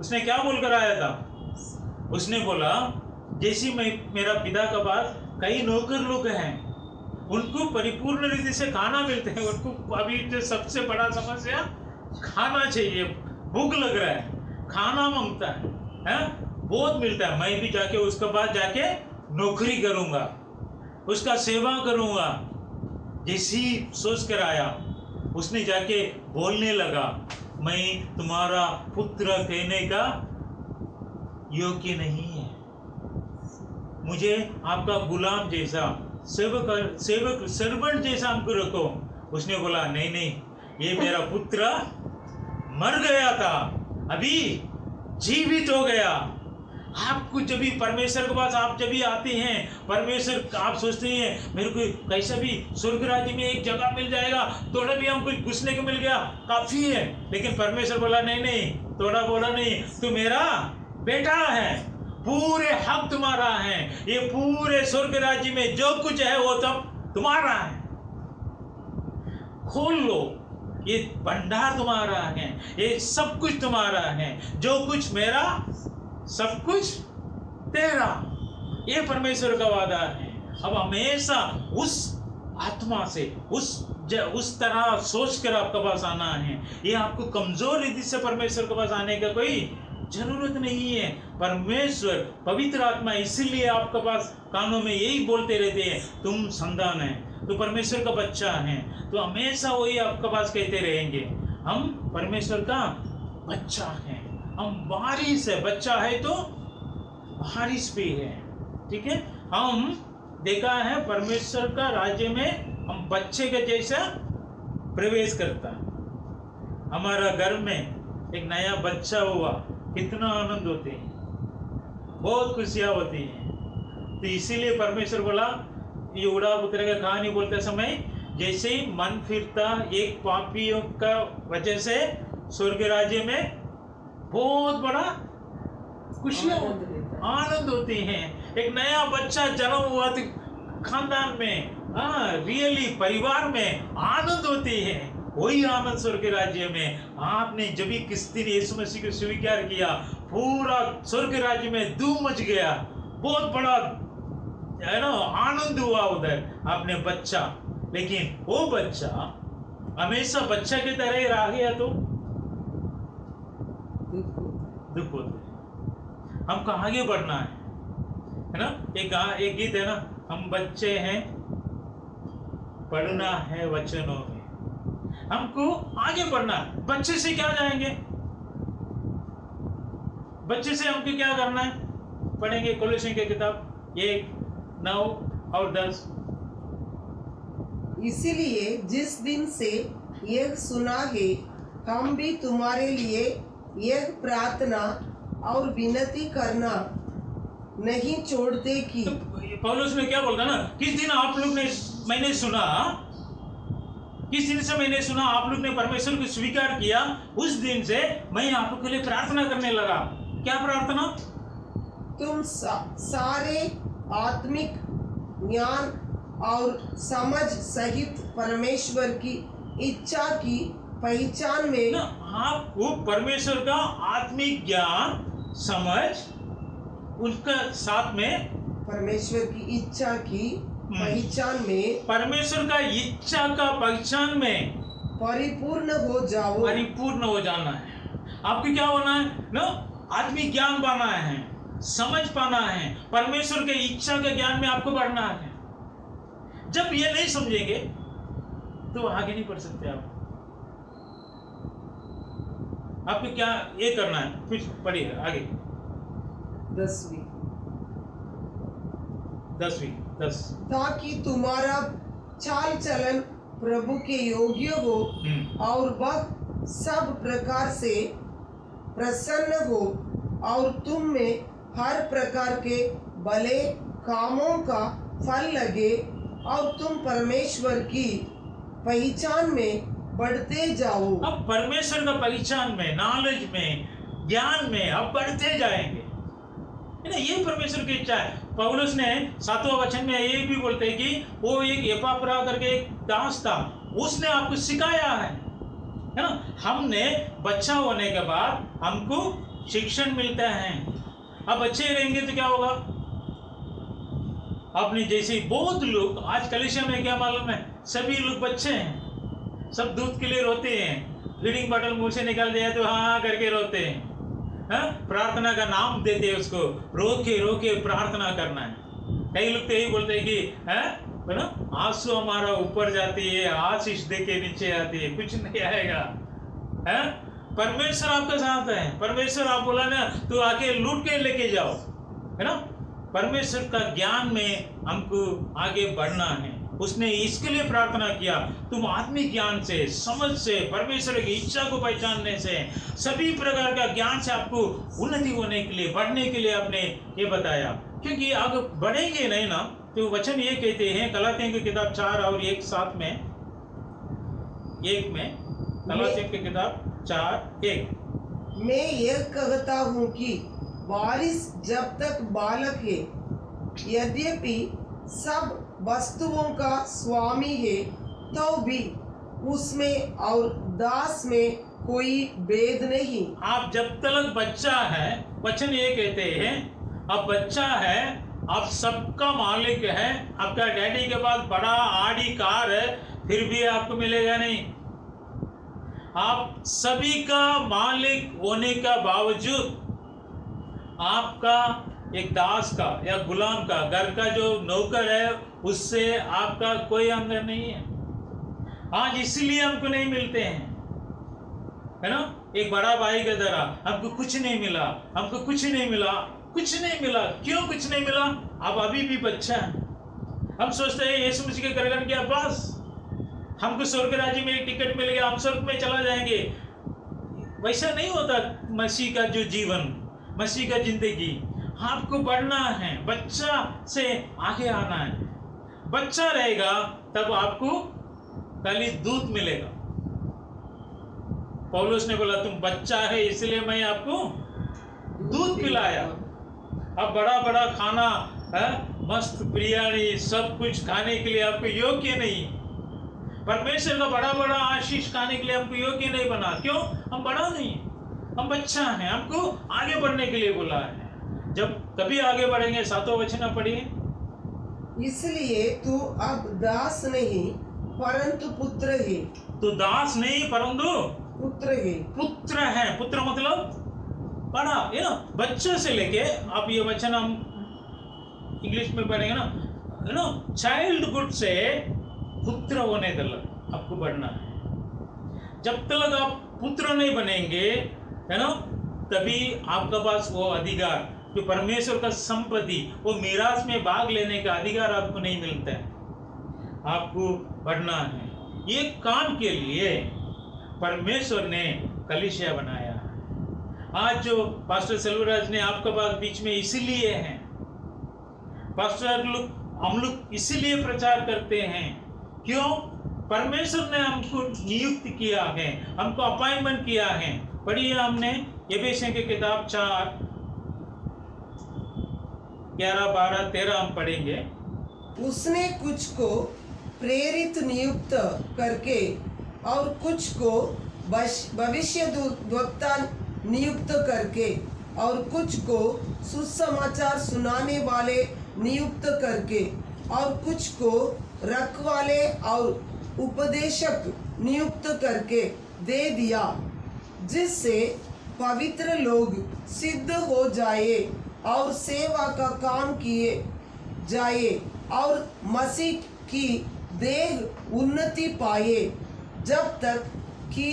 उसने क्या बोलकर आया था? उसने बोला, जैसे मेरा पिता के पास कई नौकर लोग हैं, उनको परिपूर्ण रीति से खाना मिलते हैं, उनको अभी जो सबसे बड़ा समस्या खाना चाहिए, भूख लग रहा है, खाना मांगता है, बहुत मिलता है। मैं भी जाके उसके पास जाके नौकरी करूंगा, उसका सेवा करूंगा। जैसी सोच कर आया, उसने जाके बोलने लगा, मैं तुम्हारा पुत्र कहने का योग्य नहीं है, मुझे आपका गुलाम जैसा, सेवक सर्वेंट जैसा हमको रखो। उसने बोला, नहीं, ये मेरा पुत्र मर गया था, अभी जीवित हो गया। आपको जब भी परमेश्वर के पास आप जब भी आते हैं, परमेश्वर आप सोचते हैं मेरे को कैसा भी स्वर्ग राज्य में एक जगह मिल जाएगा, थोड़ा भी हमको घुसने को मिल गया काफी है। लेकिन परमेश्वर बोला, नहीं, थोड़ा बोला नहीं, तू मेरा बेटा है, पूरे हक तुम्हारा है, ये पूरे स्वर्ग राज्य में जो कुछ है वो सब तुम्हारा है, खोल लो, ये भंडार तुम्हारा है, ये सब कुछ तुम्हारा है, जो कुछ मेरा सब कुछ तेरा। ये परमेश्वर का वादा है। अब हमेशा उस आत्मा से उस तरह सोच कर आपके पास आना है। ये आपको कमजोर रीति से परमेश्वर के पास आने का कोई जरूरत नहीं है। परमेश्वर पवित्र आत्मा इसीलिए आपके पास कानों में यही बोलते रहते हैं, तुम संतान है, तो परमेश्वर का बच्चा है। तो हमेशा वही आपके पास कहते रहेंगे, हम परमेश्वर का बच्चा है, हम वारिस है। बच्चा है तो वारिस भी है, ठीक है। हम देखा है परमेश्वर का राज्य में हम बच्चे के जैसा प्रवेश करता। हमारा घर में एक नया बच्चा हुआ, कितना आनंद होते हैं, बहुत खुशियां होती हैं। तो इसीलिए परमेश्वर बोला, ये उड़ा पुत्र का कहानी बोलते समय, जैसे ही मन फिरता एक पापियों का वजह से स्वर्ग राज्य में बहुत बड़ा खुशियां आनंद होती हैं। एक नया बच्चा जन्म हुआ तो खानदान में, रियली परिवार में आनंद होती है। वही आनंद स्वर्ग के राज्य में आपने जब भी किस दिन यीशु मसीह को स्वीकार किया, पूरा स्वर्ग राज्य में धूम मच गया, बहुत बड़ा है ना आनंद हुआ उधर आपने बच्चा। लेकिन वो बच्चा हमेशा बच्चा की तरह ही रह गया तो दुख होता है। हमको आगे बढ़ना है ना। एक गीत है ना, हम बच्चे हैं, पढ़ना है वचनों में। हमको आगे बढ़ना है। बच्चे से क्या जाएंगे? बच्चे से हमको क्या करना है? पढ़ेंगे कोलोसियों की किताब 1:9 और 10। इसीलिए जिस दिन से यह सुना है, हम भी तुम्हारे लिए यह प्रार्थना और विनती करना नहीं छोड़ते कि पौलुस में क्या बोलता ना, किस दिन आप लोग ने मैंने सुना, किस दिन से मैंने सुना आप लोग ने परमेश्वर को स्वीकार किया, उस दिन से मैं आप लोग के लिए प्रार्थना करने लगा। क्या प्रार्थना? तुम सारे आत्मिक ज्ञान और समझ सहित परमेश्वर की इच्छा की पहचान में ना, आपको परमेश्वर का आत्मिक ज्ञान समझ, उसका साथ में परमेश्वर की इच्छा की पहचान में, परमेश्वर का इच्छा का पहचान में परिपूर्ण हो जाओ। परिपूर्ण हो जाना है। आपको क्या होना है ना? आत्मिक ज्ञान पाना है, समझ पाना है, परमेश्वर के इच्छा के ज्ञान में आपको बढ़ना है। जब ये नहीं समझेंगे तो आगे नहीं बढ़ सकते आप। आपको क्या ये करना है? कुछ पढ़िए आगे। 10 ताकि तुम्हारा चाल चलन प्रभु के योग्य हो और वह सब प्रकार से प्रसन्न हो और तुम में हर प्रकार के भले कामों का फल लगे और तुम परमेश्वर की पहचान में बढ़ते जाओ। अब परमेश्वर का पहचान में, नॉलेज में, ज्ञान में अब बढ़ते जाएंगे, है ना। ये परमेश्वर की इच्छा है। पौलुस ने 7वां वचन में ये भी बोलते हैं कि वो एक एपाफ्रा करके एक दास था, उसने आपको सिखाया है ना। हमने बच्चा होने के बाद हमको शिक्षण मिलता है। अब बच्चे रहेंगे तो क्या होगा? अपने जैसे बहुत लोग आज कलीसिया में क्या मालूम है, सभी लोग बच्चे हैं, सब दूध के लिए रोते हैं, फीडिंग बॉटल मुंह से निकाल दिया तो हाँ करके रोते हैं, प्रार्थना का नाम देते हैं उसको, रोके रोके प्रार्थना करना है। कई लोग तो यही बोलते हैं कि ना आंसू हमारा ऊपर जाती है, आशीष दे के नीचे आती है, कुछ नहीं आएगा। परमेश्वर आपके साथ है। परमेश्वर आप बोला ना तो आके लूट के लेके जाओ, है ना। परमेश्वर का ज्ञान में हमको आगे बढ़ना है। उसने इसके लिए प्रार्थना किया, तुम आत्मिक ज्ञान से, समझ से, परमेश्वर की इच्छा को पहचानने से, सभी प्रकार का ज्ञान से आपको उन्नति होने के लिए, बढ़ने के लिए आपने ये बताया। क्योंकि आगे बढ़ेंगे नहीं ना तो वचन ये कहते हैं गलातियों की किताब 4 और 1:7 में, 1 में गलातियों की किताब 4:1, मैं यह कहता हूँ कि वारिस जब तक बालक है, यद्यपि सब वस्तुओं का स्वामी है, तो भी उसमें और दास में कोई भेद नहीं। आप जब तक बच्चा है, वचन ये कहते हैं अब बच्चा है, आप सबका मालिक है। आपका डैडी के पास बड़ा आड़ी कार है, फिर भी आपको मिलेगा नहीं। आप सभी का मालिक होने का बावजूद आपका एक दास का या गुलाम का, घर का जो नौकर है, उससे आपका कोई अंतर नहीं है। आज इसलिए हमको नहीं मिलते हैं, है ना। एक बड़ा भाई की तरह हमको कुछ नहीं मिला, हमको कुछ नहीं मिला, कुछ नहीं मिला। क्यों कुछ नहीं मिला? आप अभी भी बच्चा है। हम सोचते हैं यीशु मसीह के करगन किया, बस हमको स्वर्ग राज्य में एक टिकट मिल गया, हम स्वर्ग में चला जाएंगे। वैसा नहीं होता मसीह का जो जीवन, मसीह का जिंदगी। आपको बढ़ना है, बच्चा से आगे आना है। बच्चा रहेगा तब आपको खाली दूध मिलेगा। पौलुस ने बोला तुम बच्चा है इसलिए मैं आपको दूध पिलाया। अब बड़ा बड़ा खाना मस्त बिरयानी सब कुछ खाने के लिए आपको योग्य नहीं। परमेश्वर का बड़ा बड़ा आशीष खाने के लिए हमको योग्य नहीं बना। क्यों? हम बड़ा नहीं, हम बच्चा हैं। हमको आगे बढ़ने के लिए बोला है। जब कभी आगे बढ़ेंगे, 7वां वचन पढ़िए। इसलिए तू अब दास नहीं परंतु पुत्र है। तो दास नहीं परंतु पुत्र है। पुत्र है। पुत्र मतलब बड़ा, ये ना, बच्चे से लेके, आप ये वचन हम इंग्लिश में पढ़ेंगे ना, यू नो, चाइल्डहुड से पुत्र होने तक आपको बढ़ना है। जब तक आप पुत्र नहीं बनेंगे, है ना, तभी आपका पास वो अधिकार, जो परमेश्वर का संपत्ति, वो मीरास में भाग लेने का अधिकार आपको नहीं मिलता है। आपको बढ़ना है। ये काम के लिए परमेश्वर ने कलीसिया बनाया है। आज जो पास्टर सेल्वराज ने आपका पास बीच में इसीलिए हैं, पास्टर लोग, हम लोग इसीलिए प्रचार करते हैं। क्यों? परमेश्वर ने हमको नियुक्त किया है, हमको अपॉइंटमेंट किया है। पढ़िए हमने एफेसियों की किताब 4, 11, 12, 13 हम पढ़ेंगे। उसने कुछ को प्रेरित नियुक्त करके और कुछ को भविष्यद्वक्ता नियुक्त करके और कुछ को सुसमाचार सुनाने वाले नियुक्त करके और कुछ को रखवाले और उपदेशक नियुक्त करके दे दिया, जिससे पवित्र लोग सिद्ध हो जाए और सेवा का काम किए जाए और मसीह की देह उन्नति पाए, जब तक कि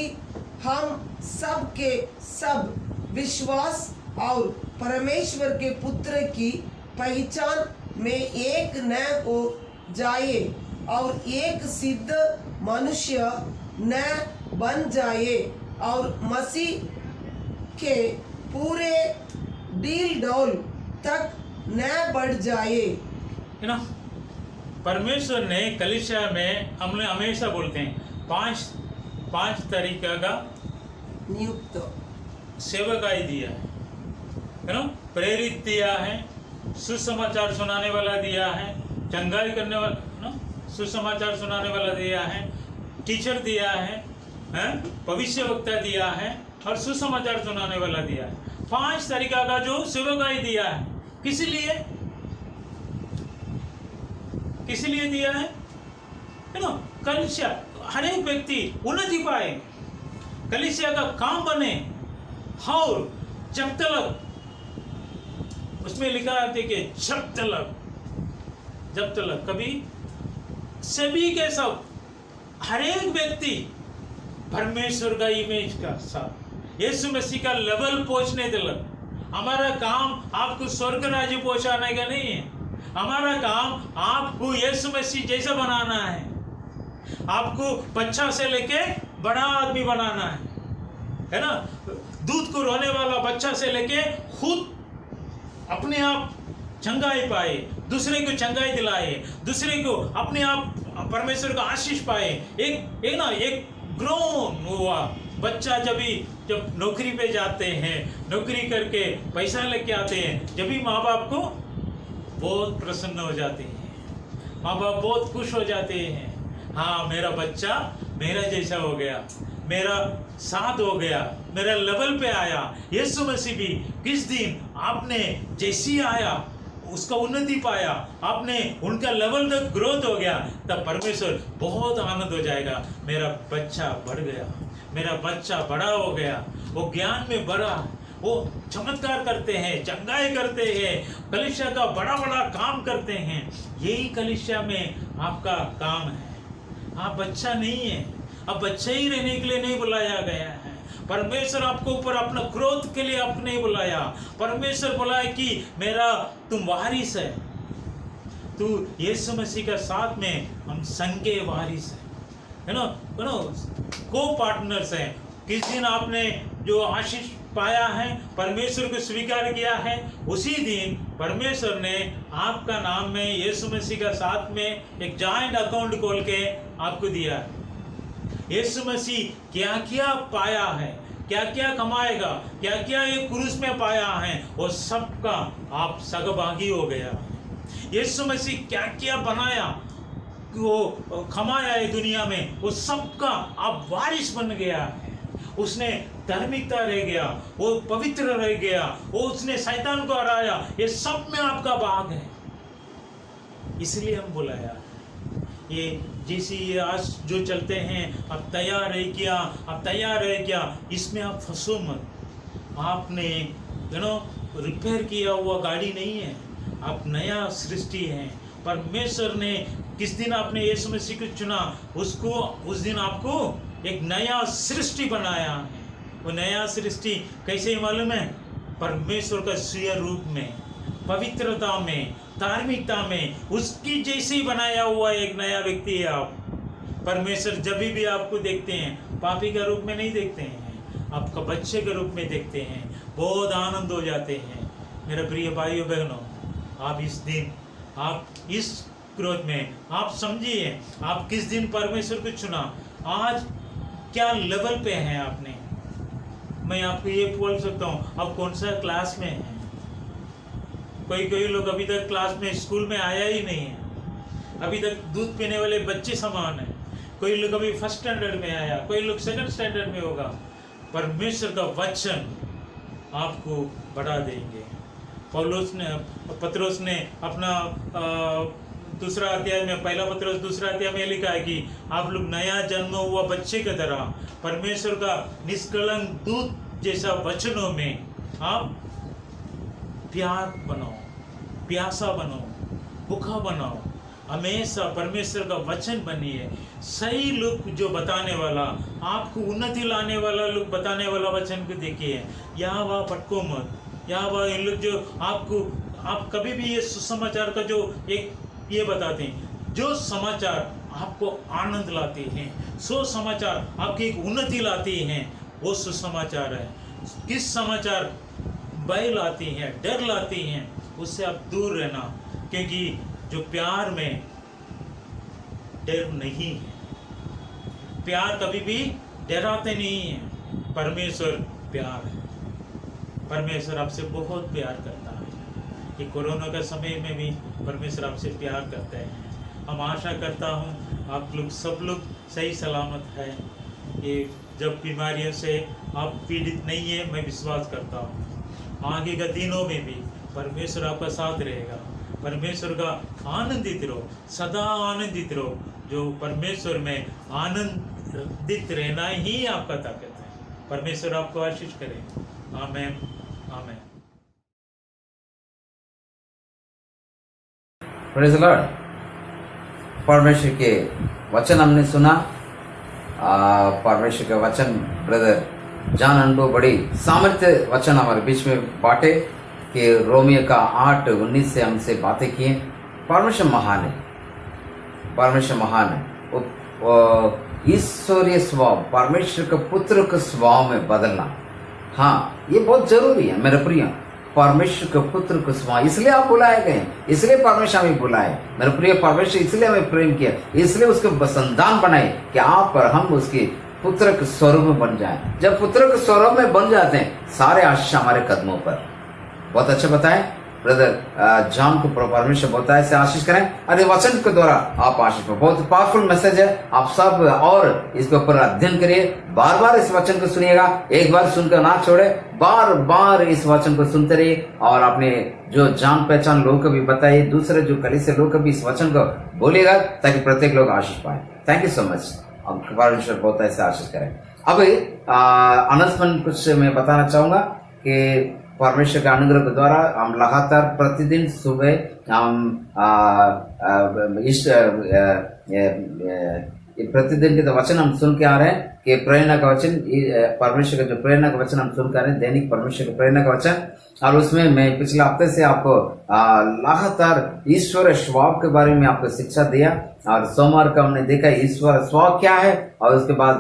हम सब के सब विश्वास और परमेश्वर के पुत्र की पहचान में एक न हो जाए और एक सिद्ध मनुष्य न बन जाए और मसीह के पूरे डील डौल तक न बढ़ जाए। है ना, परमेश्वर ने कलीसिया में, हमने हमेशा बोलते हैं, पांच तरीका का नियुक्त सेवकाई दिया है ना। प्रेरित दिया है, सुसमाचार सुनाने वाला दिया है, चंगाई करने वाला ना, सुसमाचार सुनाने वाला दिया है, टीचर दिया है, भविष्यवक्ता दिया है और सुसमाचार सुनाने वाला दिया है। 5 तरीका का जो सेवकाई दिया है। किस लिए दिया है ना? कलीसिया, हर एक व्यक्ति उन्नति पाए, कलीसिया का काम बने। और जब तक उसमें लिखा है, देखिए, जब तक कभी सभी के सब, हर एक व्यक्ति परमेश्वर का इमेज का साथ, यीशु मसीह का लेवल पहुंचने तक। हमारा काम आपको स्वर्ग राज्य पहुंचाने का नहीं है। हमारा काम आपको यीशु मसीह जैसा बनाना है। आपको बच्चा से लेके बड़ा आदमी बनाना है ना। दूध को रोने वाला बच्चा से लेके खुद अपने आप चंगाई पाए, दूसरे को चंगाई दिलाए, दूसरे को अपने आप परमेश्वर का आशीष पाए। एक ग्रोन हुआ बच्चा जब नौकरी पे जाते हैं, नौकरी करके पैसा लेके आते हैं, जब भी माँ बाप को बहुत प्रसन्न हो जाते हैं, माँ बाप बहुत खुश हो जाते हैं। हाँ, मेरा बच्चा मेरा जैसा हो गया, मेरा साथ हो गया, मेरा लेवल पे आया। यीशु मसीह भी किस दिन आपने जैसी आया, उसका उन्नति पाया, आपने उनका लेवल तक ग्रोथ हो गया, तब परमेश्वर बहुत आनंद हो जाएगा। मेरा बच्चा बढ़ गया, मेरा बच्चा बड़ा हो गया, वो ज्ञान में बढ़ा, वो चमत्कार करते हैं, चंगाई करते हैं, कलीसिया का बड़ा बड़ा काम करते हैं। यही कलीसिया में आपका काम है। आप बच्चा नहीं है, अब बच्चे ही रहने के लिए नहीं बुलाया गया है। परमेश्वर आपको ऊपर अपना ग्रोथ के लिए आपने नहीं बुलाया। परमेश्वर बुलाया कि मेरा तुम वारिस है, तू यीशु मसीह का साथ में हम संगे वारिस है ना, को पार्टनर्स हैं। किस दिन आपने जो आशीष पाया है, परमेश्वर को स्वीकार किया है, उसी दिन परमेश्वर ने आपका नाम में यीशु मसीह का साथ में एक जॉइंट अकाउंट खोल के आपको दिया है। यीशु मसीह क्या क्या पाया है, क्या क्या कमाएगा, क्या क्या ये क्रूस में पाया है, वो सबका आप सहभागी हो गया। यीशु मसीह क्या क्या बनाया, वो कमाया है दुनिया में, वो सबका आप वारिस बन गया है। उसने धार्मिकता रह गया, वो पवित्र रह गया, वो उसने शैतान को हराया, ये सब में आपका भाग है। इसलिए हम बुलाया ये जैसे ये आज जो चलते हैं, अब तैयार है क्या, अब तैयार है क्या, इसमें आप फंसो मत। आपने रिपेयर किया हुआ गाड़ी नहीं है, आप नया सृष्टि है। परमेश्वर ने किस दिन आपने यीशु मसीह को चुना, उसको उस दिन आपको एक नया सृष्टि बनाया है। वो नया सृष्टि कैसे मालूम है? परमेश्वर का स्वीय रूप में, पवित्रता में, धार्मिकता में उसकी जैसे ही बनाया हुआ एक नया व्यक्ति है आप। परमेश्वर जब भी आपको देखते हैं पापी का रूप में नहीं देखते हैं, आपका बच्चे के रूप में देखते हैं, बहुत आनंद हो जाते हैं। मेरे प्रिय भाइयों बहनों, आप इस दिन, आप इस क्रोध में आप समझिए आप किस दिन परमेश्वर को चुना, आज क्या लेवल पे हैं आपने। मैं आपको ये बोल सकता हूँ, आप कौन सा क्लास में हैं। कोई लोग अभी तक क्लास में, स्कूल में आया ही नहीं है, अभी तक दूध पीने वाले बच्चे समान है। कोई लोग अभी फर्स्ट स्टैंडर्ड में आया, कोई लोग सेकंड स्टैंडर्ड में होगा। परमेश्वर का वचन आपको बढ़ा देंगे। पत्रोस ने अपना दूसरा अध्याय में, पहला पत्रोस दूसरा अध्याय में लिखा है कि आप लोग नया जन्म हुआ बच्चे की तरह परमेश्वर का निष्कलंक दूध जैसा वचनों में आप प्यार बनाओ, प्यासा बनाओ, भूखा बनाओ, हमेशा परमेश्वर का वचन बनिए। सही लोग जो बताने वाला, आपको उन्नति लाने वाला लोग बताने वाला वचन को देखिए। यहाँ वहाँ भटको मत, यहाँ वहाँ इन लोग जो आपको, आप कभी भी ये सुसमाचार का जो एक ये बताते हैं, जो समाचार आपको आनंद लाते हैं, सो समाचार आपकी एक उन्नति लाती हैं, वो सुसमाचार है। किस समाचार भय लाती हैं, डर लाती हैं, उससे आप दूर रहना, क्योंकि जो प्यार में डर नहीं है, प्यार कभी भी डराते नहीं है। परमेश्वर प्यार है, परमेश्वर आपसे बहुत प्यार करता है। ये कोरोना का समय में भी परमेश्वर आपसे प्यार करते हैं। हम आशा करता हूँ आप लोग सब लोग सही सलामत है। ये जब बीमारियों से आप पीड़ित नहीं है, मैं विश्वास करता हूँ आगे के दिनों में भी परमेश्वर आपका साथ रहेगा। परमेश्वर का आनंदित रहो, सदा आनंदित रहो। जो परमेश्वर में आनंदित रहना ही आपका ताकत है। परमेश्वर आपको आशीष करे। आमीन, आमीन। Praise the Lord. परमेश्वर के वचन हमने सुना। परमेश्वर का वचन ब्रदर जान अनुभव बड़ी सामर्थ्य वचन हमारे बीच में बांटे कि रोमियो का 8:19 से हमसे बातें किए। परमेश्वर महान है, परमेश्वर महान है। ईश्वरीय स्वभाव, परमेश्वर के पुत्र के स्वभाव में बदलना, हाँ ये बहुत जरूरी है मेरे प्रिय। परमेश्वर के पुत्र को स्वभाव, इसलिए आप बुलाए गए, इसलिए परमेश्वर हमें बुलाए मेरे प्रिय। परमेश्वर इसलिए हमें प्रेम किया, इसलिए उसके संतान बनाए कि आप और हम उसके पुत्र के स्वरूप में बन जाएं। जब पुत्र के स्वरूप में बन जाते हैं, सारे आशीष हमारे कदमों पर। बहुत अच्छा बताएं ब्रदर जॉन को परमेश्वर बताए से आशीष करें। अरे वचन के द्वारा आप आशीष पाओ। बहुत पावरफुल मैसेज है, आप सब और इसके ऊपर अध्ययन करिए। बार बार इस वचन को सुनिएगा, एक बार सुनकर ना छोड़े, बार बार इस वचन को सुनते रहिए और अपने जो जान पहचान लोगों को भी बताइए, दूसरे जो कलीसिया लोग को भी इस वचन को बोलिएगा ताकि प्रत्येक लोग आशीष पाए। Thank you so much. परमेश्वर बहुत ऐसे आशीष करें। अब अनाउंसमेंट कुछ मैं बताना चाहूंगा कि परमेश्वर के अनुग्रह के द्वारा हम लगातार प्रतिदिन सुबह हम प्रतिदिन के तो वचन हम सुन के आ रहे हैं कि प्रेरणा का वचन, परमेश्वर का जो प्रेरणा का वचन हम सुन कर रहे हैं, दैनिक परमेश्वर का प्रेरणा का वचन। और उसमें मैं पिछले हफ्ते से आपको लगातार ईश्वर स्वभाव के बारे में आपको शिक्षा दिया। और सोमवार का हमने देखा ईश्वर स्वभाव क्या है, और उसके बाद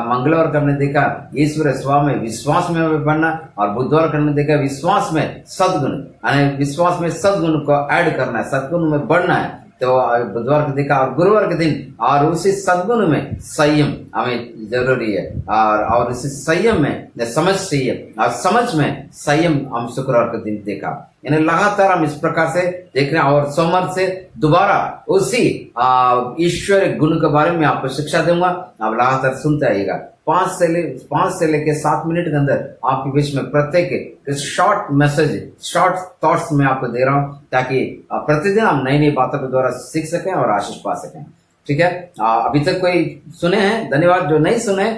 मंगलवार का हमने देखा ईश्वर स्वभाव में विश्वास में हमें बनना, और बुधवार का हमने देखा विश्वास में सद्गुण, यानी विश्वास में सद्गुण को ऐड करना है, सद्गुण में बढ़ना है। तो बुधवार को देखा और गुरुवार के दिन, और उसी सद्गुण में संयम हमें जरूरी है, और इसी संयम में समझ चाहिए, और समझ में संयम हम शुक्रवार के दिन देखा। यानी लगातार हम इस प्रकार से देख रहे हैं, और सोमवार से दोबारा उसी ईश्वर गुण के बारे में आपको शिक्षा दूंगा। आप लगातार सुनते आइएगा। 5 से लेके 7 मिनट के अंदर आपके बीच में प्रत्येक शॉर्ट मैसेज, शॉर्ट थॉट्स में आपको दे रहा हूं, ताकि प्रतिदिन हम नई नई बातों के द्वारा सीख सकें और आशीष पा सकें। ठीक है, अभी तक कोई सुने हैं धन्यवाद, जो नहीं सुने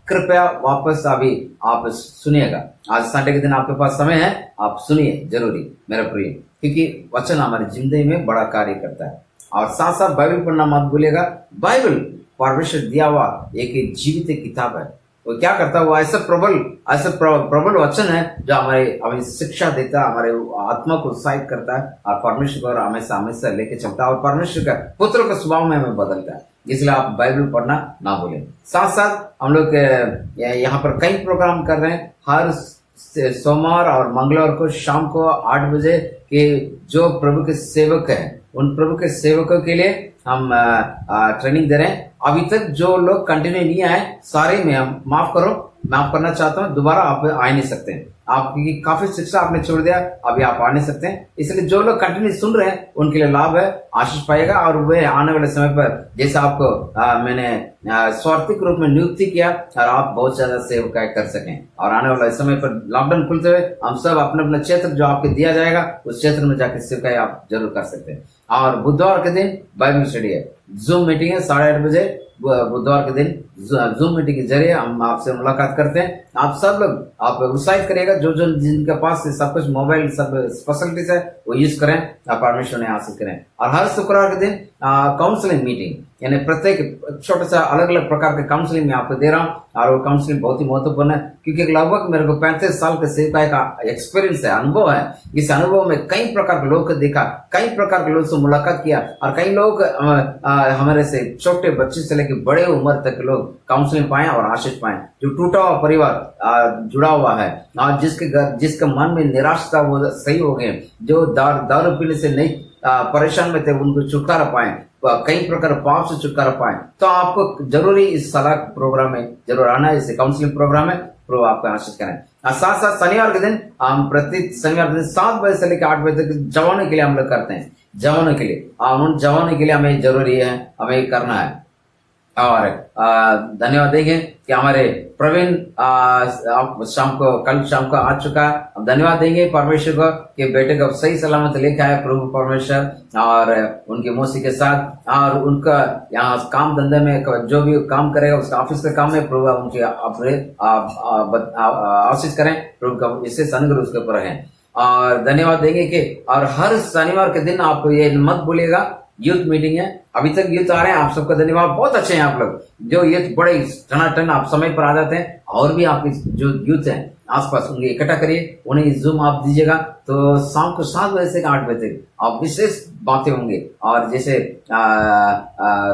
कृपया वापस अभी आप सुनिएगा। आज संडे के दिन आपके पास समय है, आप सुनिए जरूरी मेरा प्रिय, क्योंकि वचन हमारी जिंदगी में बड़ा कार्य करता है। और साथ साथ बाइबल पढ़ना मत भूलिएगा। बाइबल परमेश्वर दिया हुआ एक जीवित किताब है। वो क्या करता है, वो ऐसा प्रबल वचन है जो हमें शिक्षा देता है, हमारे आत्मा को उत्साहित करता है, और परमेश्वर को हमेशा लेके चलता है, और परमेश्वर का पुत्र के स्वभाव में हमें बदलता है। इसलिए आप बाइबल पढ़ना ना भूलें। साथ साथ हम लोग यहाँ पर कई प्रोग्राम कर रहे हैं। हर सोमवार और मंगलवार को शाम को 8 बजे के जो प्रभु के सेवक हैं, उन प्रभु के सेवकों के लिए हम ट्रेनिंग दे रहे हैं। अभी तक जो लोग कंटिन्यू नहीं आए, सारे में हम माफ करना चाहता हूँ, दोबारा आप आ नहीं सकते हैं। आपकी काफी शिक्षा आपने छोड़ दिया, अभी आप आ नहीं सकते हैं। इसलिए जो लोग कंटिन्यू सुन रहे हैं उनके लिए लाभ है, आशीष पाएगा, और वे आने वाले समय पर जैसे आपको मैंने स्वार्थिक रूप में नियुक्ति किया, और आप बहुत ज्यादा सेवकाई कर सकें। और आने वाले समय पर लॉकडाउन खुलते हुए हम सब अपने अपने क्षेत्र जो आपको दिया जाएगा उस क्षेत्र में जाकर सेवकाई आप जरूर कर सकते हैं। और बुधवार के दिन बाइबल स्टडी है, जूम मीटिंग है 8:30 बजे बुधवार के दिन जूम मीटिंग के जरिए हम आपसे मुलाकात करते हैं। आप सब लोग आप उत्साहित करिएगा, जो जिनके पास सब कुछ मोबाइल सब फैसिलिटीज है वो यूज करें, परमेश्वर ने हासिल करें। और हर शुक्रवार के दिन काउंसलिंग मीटिंग, यानी प्रत्येक छोटा सा अलग अलग प्रकार के काउंसलिंग मैं आपको दे रहा हूँ, और वो काउंसलिंग बहुत ही महत्वपूर्ण है, क्योंकि लगभग मेरे को 35 साल के सेवकाई का एक्सपीरियंस है, अनुभव है। इस अनुभव में कई प्रकार के लोग को देखा, कई प्रकार के लोग से मुलाकात किया, और कई लोग हमारे से छोटे बच्चे से लेकर बड़े उम्र तक के लोग काउंसलिंग पाए और आशीष पाए। जो टूटा हुआ परिवार जुड़ा हुआ है, और जिसके मन में निराशा वो सही हो गए, जो दारू पीने से नहीं परेशान में थे उनको छुटकारा पाए, कई प्रकार पाप से छुटकारा पाए, तो आपको जरूरी इस सलाह प्रोग्राम में जरूर आना है। इसे काउंसलिंग प्रोग्राम है, प्रभु आपको आशीष करें। और साथ साथ शनिवार के दिन हम प्रति शनिवार के दिन 7 बजे से लेकर 8 बजे तक जवानों के लिए हम लोग करते हैं। जवानों के लिए, उन जवानों के लिए हमें जरूरी है, हमें करना है। और धन्यवाद देंगे कि हमारे प्रवीण कल शाम को आ चुका है। अब धन्यवाद देंगे परमेश्वर को कि बेटे को सही सलामत लेके आए प्रभु परमेश्वर, और उनके मौसी के साथ, और उनका यहाँ काम धंधे में जो भी काम करेगा उसका ऑफिस के काम में प्रभु उनके आशीष करें, प्रभु का विशेष अनुग्रह उसके ऊपर है। और धन्यवाद देंगे कि और हर शनिवार के दिन आप ये मत भूलिएगा, यूथ मीटिंग है। अभी तक यूथ आ रहे हैं, आप सबका धन्यवाद, बहुत अच्छे हैं आप लोग, जो यूथ बड़े टनाटन आप समय पर आ जाते हैं। और भी आप जो यूथ हैं आसपास उनके इकट्ठा करिए, उन्हें जूम आप दीजिएगा, तो शाम को 7 बजे से 8 बजे तक आप विशेष बातें होंगे। और जैसे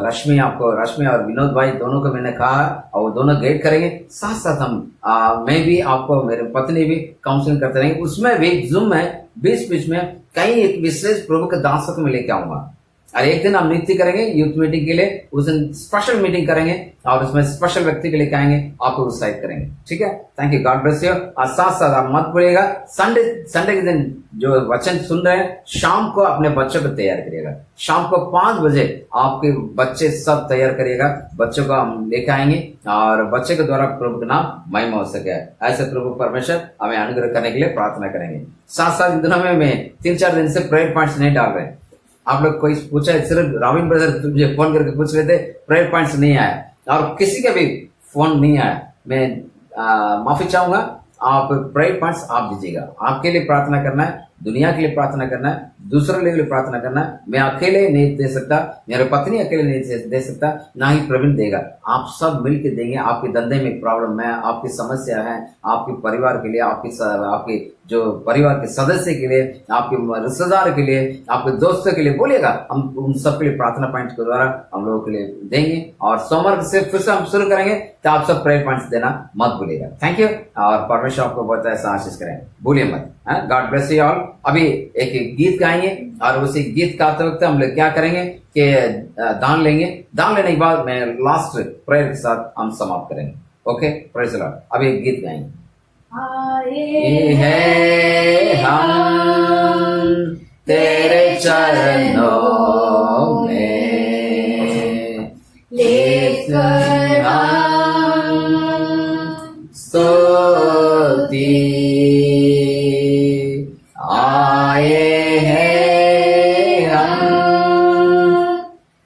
रश्मि और विनोद भाई दोनों को मैंने कहा, और वो दोनों गाइड करेंगे, साथ साथ हम मैं भी आपको, मेरे पत्नी भी काउंसलिंग करते रहेंगे। उसमें भी जूम में बीच में कई एक विशेष प्रभु के दासों को मैं लेके आऊंगा। और एक दिन हम नियुक्ति करेंगे यूथ मीटिंग के लिए, उस दिन स्पेशल मीटिंग करेंगे, और उसमें स्पेशल व्यक्ति के लेके आएंगे, आपको उत्साहित करेंगे। ठीक है, thank you, God bless you. और साथ साथ आप मत भूलिएगा, संडे के दिन जो वचन सुन रहे हैं, शाम को अपने बच्चों को तैयार करिएगा। शाम को 5 बजे आपके बच्चे सब तैयार करिएगा, बच्चों को हम लेके आएंगे, और बच्चे के द्वारा प्रभु का नाम महिमा हो सके, ऐसे प्रभु परमेश्वर हमें अनुग्रह करने के लिए प्रार्थना करेंगे। साथ साथ इन दिनों में मैं 3-4 दिन से प्रेयर पॉइंट्स नहीं डाल रहे। आप लोग कोई पूछा है, सिर्फ रॉबिन ब्रदर मुझे फोन करके पूछ रहे थे, प्रेयर पॉइंट्स नहीं आया, और किसी का भी फोन नहीं आया। मैं माफी चाहूंगा, आप प्रेयर पॉइंट्स आप दीजिएगा। आपके लिए प्रार्थना करना है, दुनिया के लिए प्रार्थना करना है, दूसरों के लिए प्रार्थना करना है। मैं अकेले नहीं दे सकता, मेरे पत्नी अकेले नहीं दे सकता, ना ही प्रवीण देगा, आप सब मिलकर देंगे। आपके धंधे में प्रॉब्लम है, आपकी समस्या है, आपके परिवार के लिए, आपके जो परिवार के सदस्य के लिए, आपके रिश्तेदार के लिए, आपके दोस्तों के लिए बोलिएगा, हम उन सबके लिए प्रार्थना पॉइंट के द्वारा हम लोगों के लिए देंगे। और सोमवार से फिर से हम शुरू करेंगे, तो आप सब प्रेयर पॉइंट्स देना मत भूलिएगा। थैंक यू, और परमेश्वर आपको बहुत ऐसा आशीष करें, भूलिए मत। God bless you all. अभी एक गीत गाएंगे और उसी गीत गाते वक्त हम लोग क्या करेंगे कि दान लेंगे। दान लेने के बाद मैं लास्ट प्रेयर के साथ हम समाप्त करेंगे। Okay, praise the Lord. अभी एक गीत गाएंगे। आए हैं हम तेरे चरणों में, लेकर हम स्तुति आए हैं हम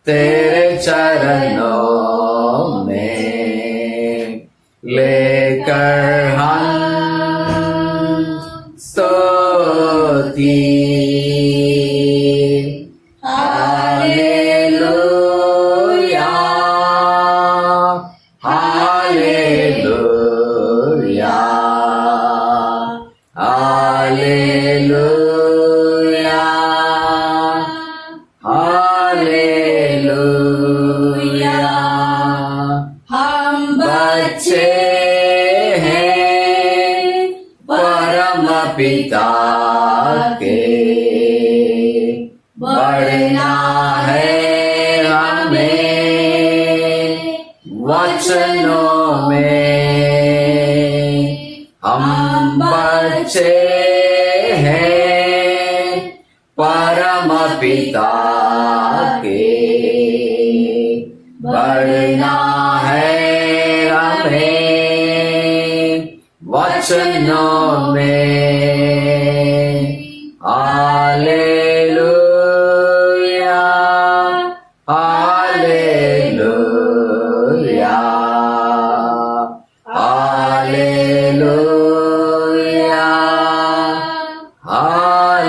तेरे चरणों में, लेकर हम स्तुति हालेलुया हालेलुया हालेलुया हालेलुया। हम बच्चे हैं परम पिता के, बढ़ना है हमें वचनों में। हम बच्चे हैं परम पिता के, बढ़ना है हमें वचनों में। Hallelujah hallelujah hallelujah hallelujah.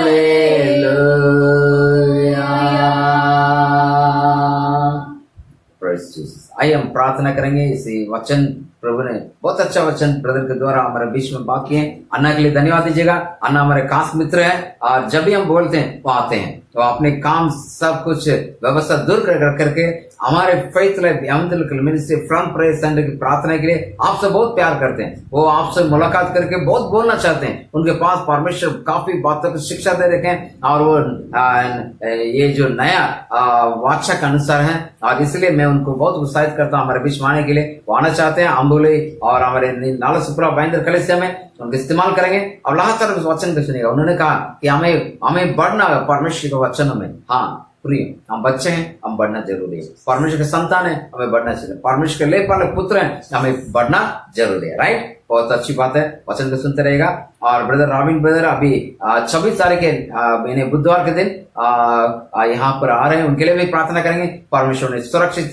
Praise Jesus. आइए हम प्रार्थना करेंगे। इसी वचन प्रभु ने बहुत अच्छा वचन ब्रदर के द्वारा हमारे बीच में बात किए। अन्ना के लिए धन्यवाद दीजिएगा। अन्ना हमारे खास मित्र है और जब भी हम बोलते हैं वो आते हैं, तो अपने काम सब कुछ व्यवस्था दूर करके हमारे faith life ministry front prayer centre की प्रार्थना के लिए आपसे बहुत प्यार करते हैं। वो आपसे मुलाकात करके बहुत बोलना चाहते हैं। उनके पास परमेश्वर काफी बातों की शिक्षा दे रखे हैं और वो ये जो नया वाचा के अनुसार है, और इसलिए मैं उनको बहुत उत्साहित करता हूँ हमारे बीच में आने के लिए। वो आना चाहते हैं अम्बुले और हमारे नाला सुपरा बैंदर कलेसिया में उनको इस्तेमाल करेंगे। और लगातार उस वचन को सुनेगा। उन्होंने कहा कि हमें बढ़ना है परमेश्वर के वचनों में। हाँ प्रिय, हम बच्चे हैं, हम बढ़ना जरूरी है। परमेश्वर के संतान है, हमें बढ़ना चाहिए। परमेश्वर के ले पाले पुत्र हैं, हमें बढ़ना जरूरी है। राइट, बहुत अच्छी बात है। वचन को सुनते रहेगा। और ब्रदर रॉबिन ब्रदर अभी 26 तारीख के बुधवार के दिन यहाँ पर आ रहे हैं। उनके लिए भी प्रार्थना करेंगे। परमेश्वर ने सुरक्षित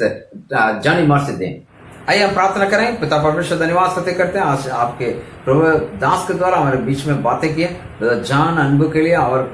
जर्नी मर्सी दें। आइए हम प्रार्थना करें। पिता परमेश्वर धन्यवाद करते हैं आज आपके प्रभु दास के द्वारा हमारे बीच में बातें की है। जान अनबू के लिए और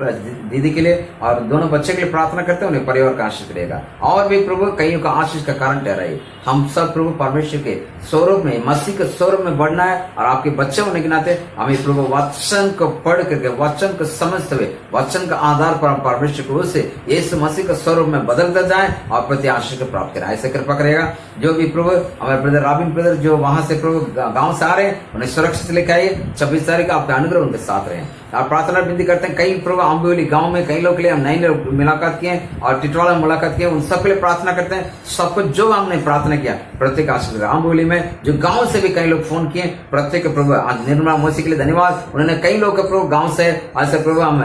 दीदी के लिए और दोनों बच्चे के लिए प्रार्थना करते हैं। उन्हें परिवार का आशीष करेगा और भी प्रभु कईयों का आशीष का कारण ठहराइए। हम सब प्रभु परमेश्वर के स्वरूप में, मसीह के स्वरूप में बढ़ना है और आपके बच्चे होने के नाते हमें प्रभु वचन को पढ़ करके, वचन को समझते हुए, वचन का आधार पर हम परमेश्वर को से यीशु मसीह के स्वरूप में बदलते जाए और प्रति आशीष को प्राप्त करें। ऐसे कृपा करेगा। जो भी प्रभु हमारे ब्रदर रॉबिन ब्रदर जो वहां से प्रभु गांव से आ रहे हैं, उन्हें सुरक्षित लेके आइए। 26 तारीख का आपका अनुग्रह उनके साथ रहे। और प्रार्थना विनती करते हैं। कई प्रभु अम्बोली गांव में कई लोग के लिए हम नई मुलाकात किए और टिटवाला में मुलाकात किए। उन सब के लिए प्रार्थना करते हैं। सबको जो हमने प्रार्थना किया प्रत्येक आशीष। अम्बोली में जो गांव से भी कई लोग फोन किए, प्रत्येक प्रभु आज निर्मला मौसी के लिए धन्यवाद। उन्होंने कई लोग प्रभु गाँव से ऐसे प्रभु हम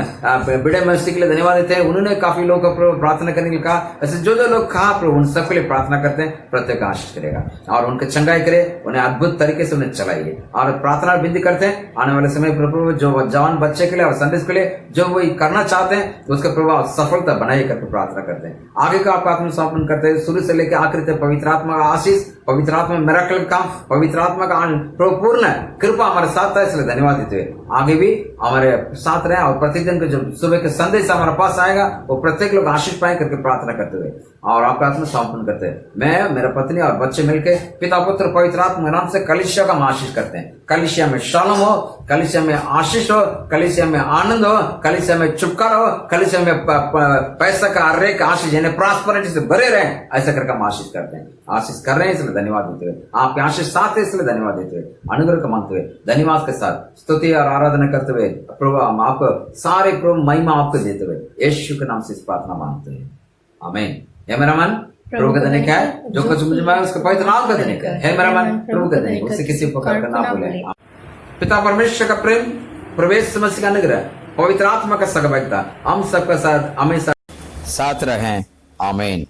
बिड़े मौसी के लिए धन्यवाद देते हैं। उन्होंने काफी लोग प्रभु प्रार्थना करने के लिए कहा। ऐसे जो लोग कहा प्रभु उन सबके लिए प्रार्थना करते हैं। प्रत्येक आशीष करेगा और उनके चंगाई करे, उन्हें अद्भुत तरीके से उन्हें चलाइए। और प्रार्थना विनती करते हैं आने वाले समय प्रभु जो जवान बच्चे के लिए और संदेश के लिए जो वो करना चाहते हैं तो उसका प्रभाव सफलता बनाए करके प्रार्थना करते हैं। आगे का आपका आत्मसमर्पण करते हैं। शुरू से लेकर आखिर तक पवित्र आत्मा का आशीष, पवित्र आत्मा मिरेकल काम, पवित्र आत्मा का पूर्ण कृपा हमारे साथ है, इसलिए धन्यवाद देते हुए आगे भी हमारे साथ रहे। और प्रतिदिन के जो सुबह के संदेश हमारे पास आएगा वो प्रत्येक लोग आशीष पाए करके प्रार्थना करते हुए और आपका आत्मसमर्पण करते हैं। मैं, मेरा पत्नी और बच्चे मिलकर पिता पुत्र पवित्र आत्मा नाम से कलीसिया का आशीष करते हैं। कलिसिया में शालोम हो, कलिसिया में आशीष हो, कलिसिया में आनंद हो, कलिसिया में छुटकारा हो, कलिसिया में पैसा का हर एक आशीष यानी प्रॉस्पेरिटी से भरे रहे। ऐसा करके हम आशीष करते हैं, आशीष कर रहे हैं, इसलिए धन्यवाद देते हुए, आपके आशीष साथ है इसलिए धन्यवाद देते हुए, अनुग्रह को मांगते हुए, धन्यवाद के साथ स्तुति और आराधना करते हुए प्रभु हम आप सारे प्रभु महिमा आपको देते हुए यीशु के नाम से इस प्रार्थना मांगते हैं, आमीन। हे मेरा मन प्रभु का धन्य है, जो कुछ मुझे मैं उसके पवित्र नाम का धन्य है। हे मेरा मन प्रभु का धन्य, उससे किसी उपकार का ना भूले। पिता परमेश्वर का प्रेम, प्रवेश मसीह का अनुग्रह, पवित्र आत्मा का सहभागिता हम सबका साथ हमेशा साथ रहें, आमीन।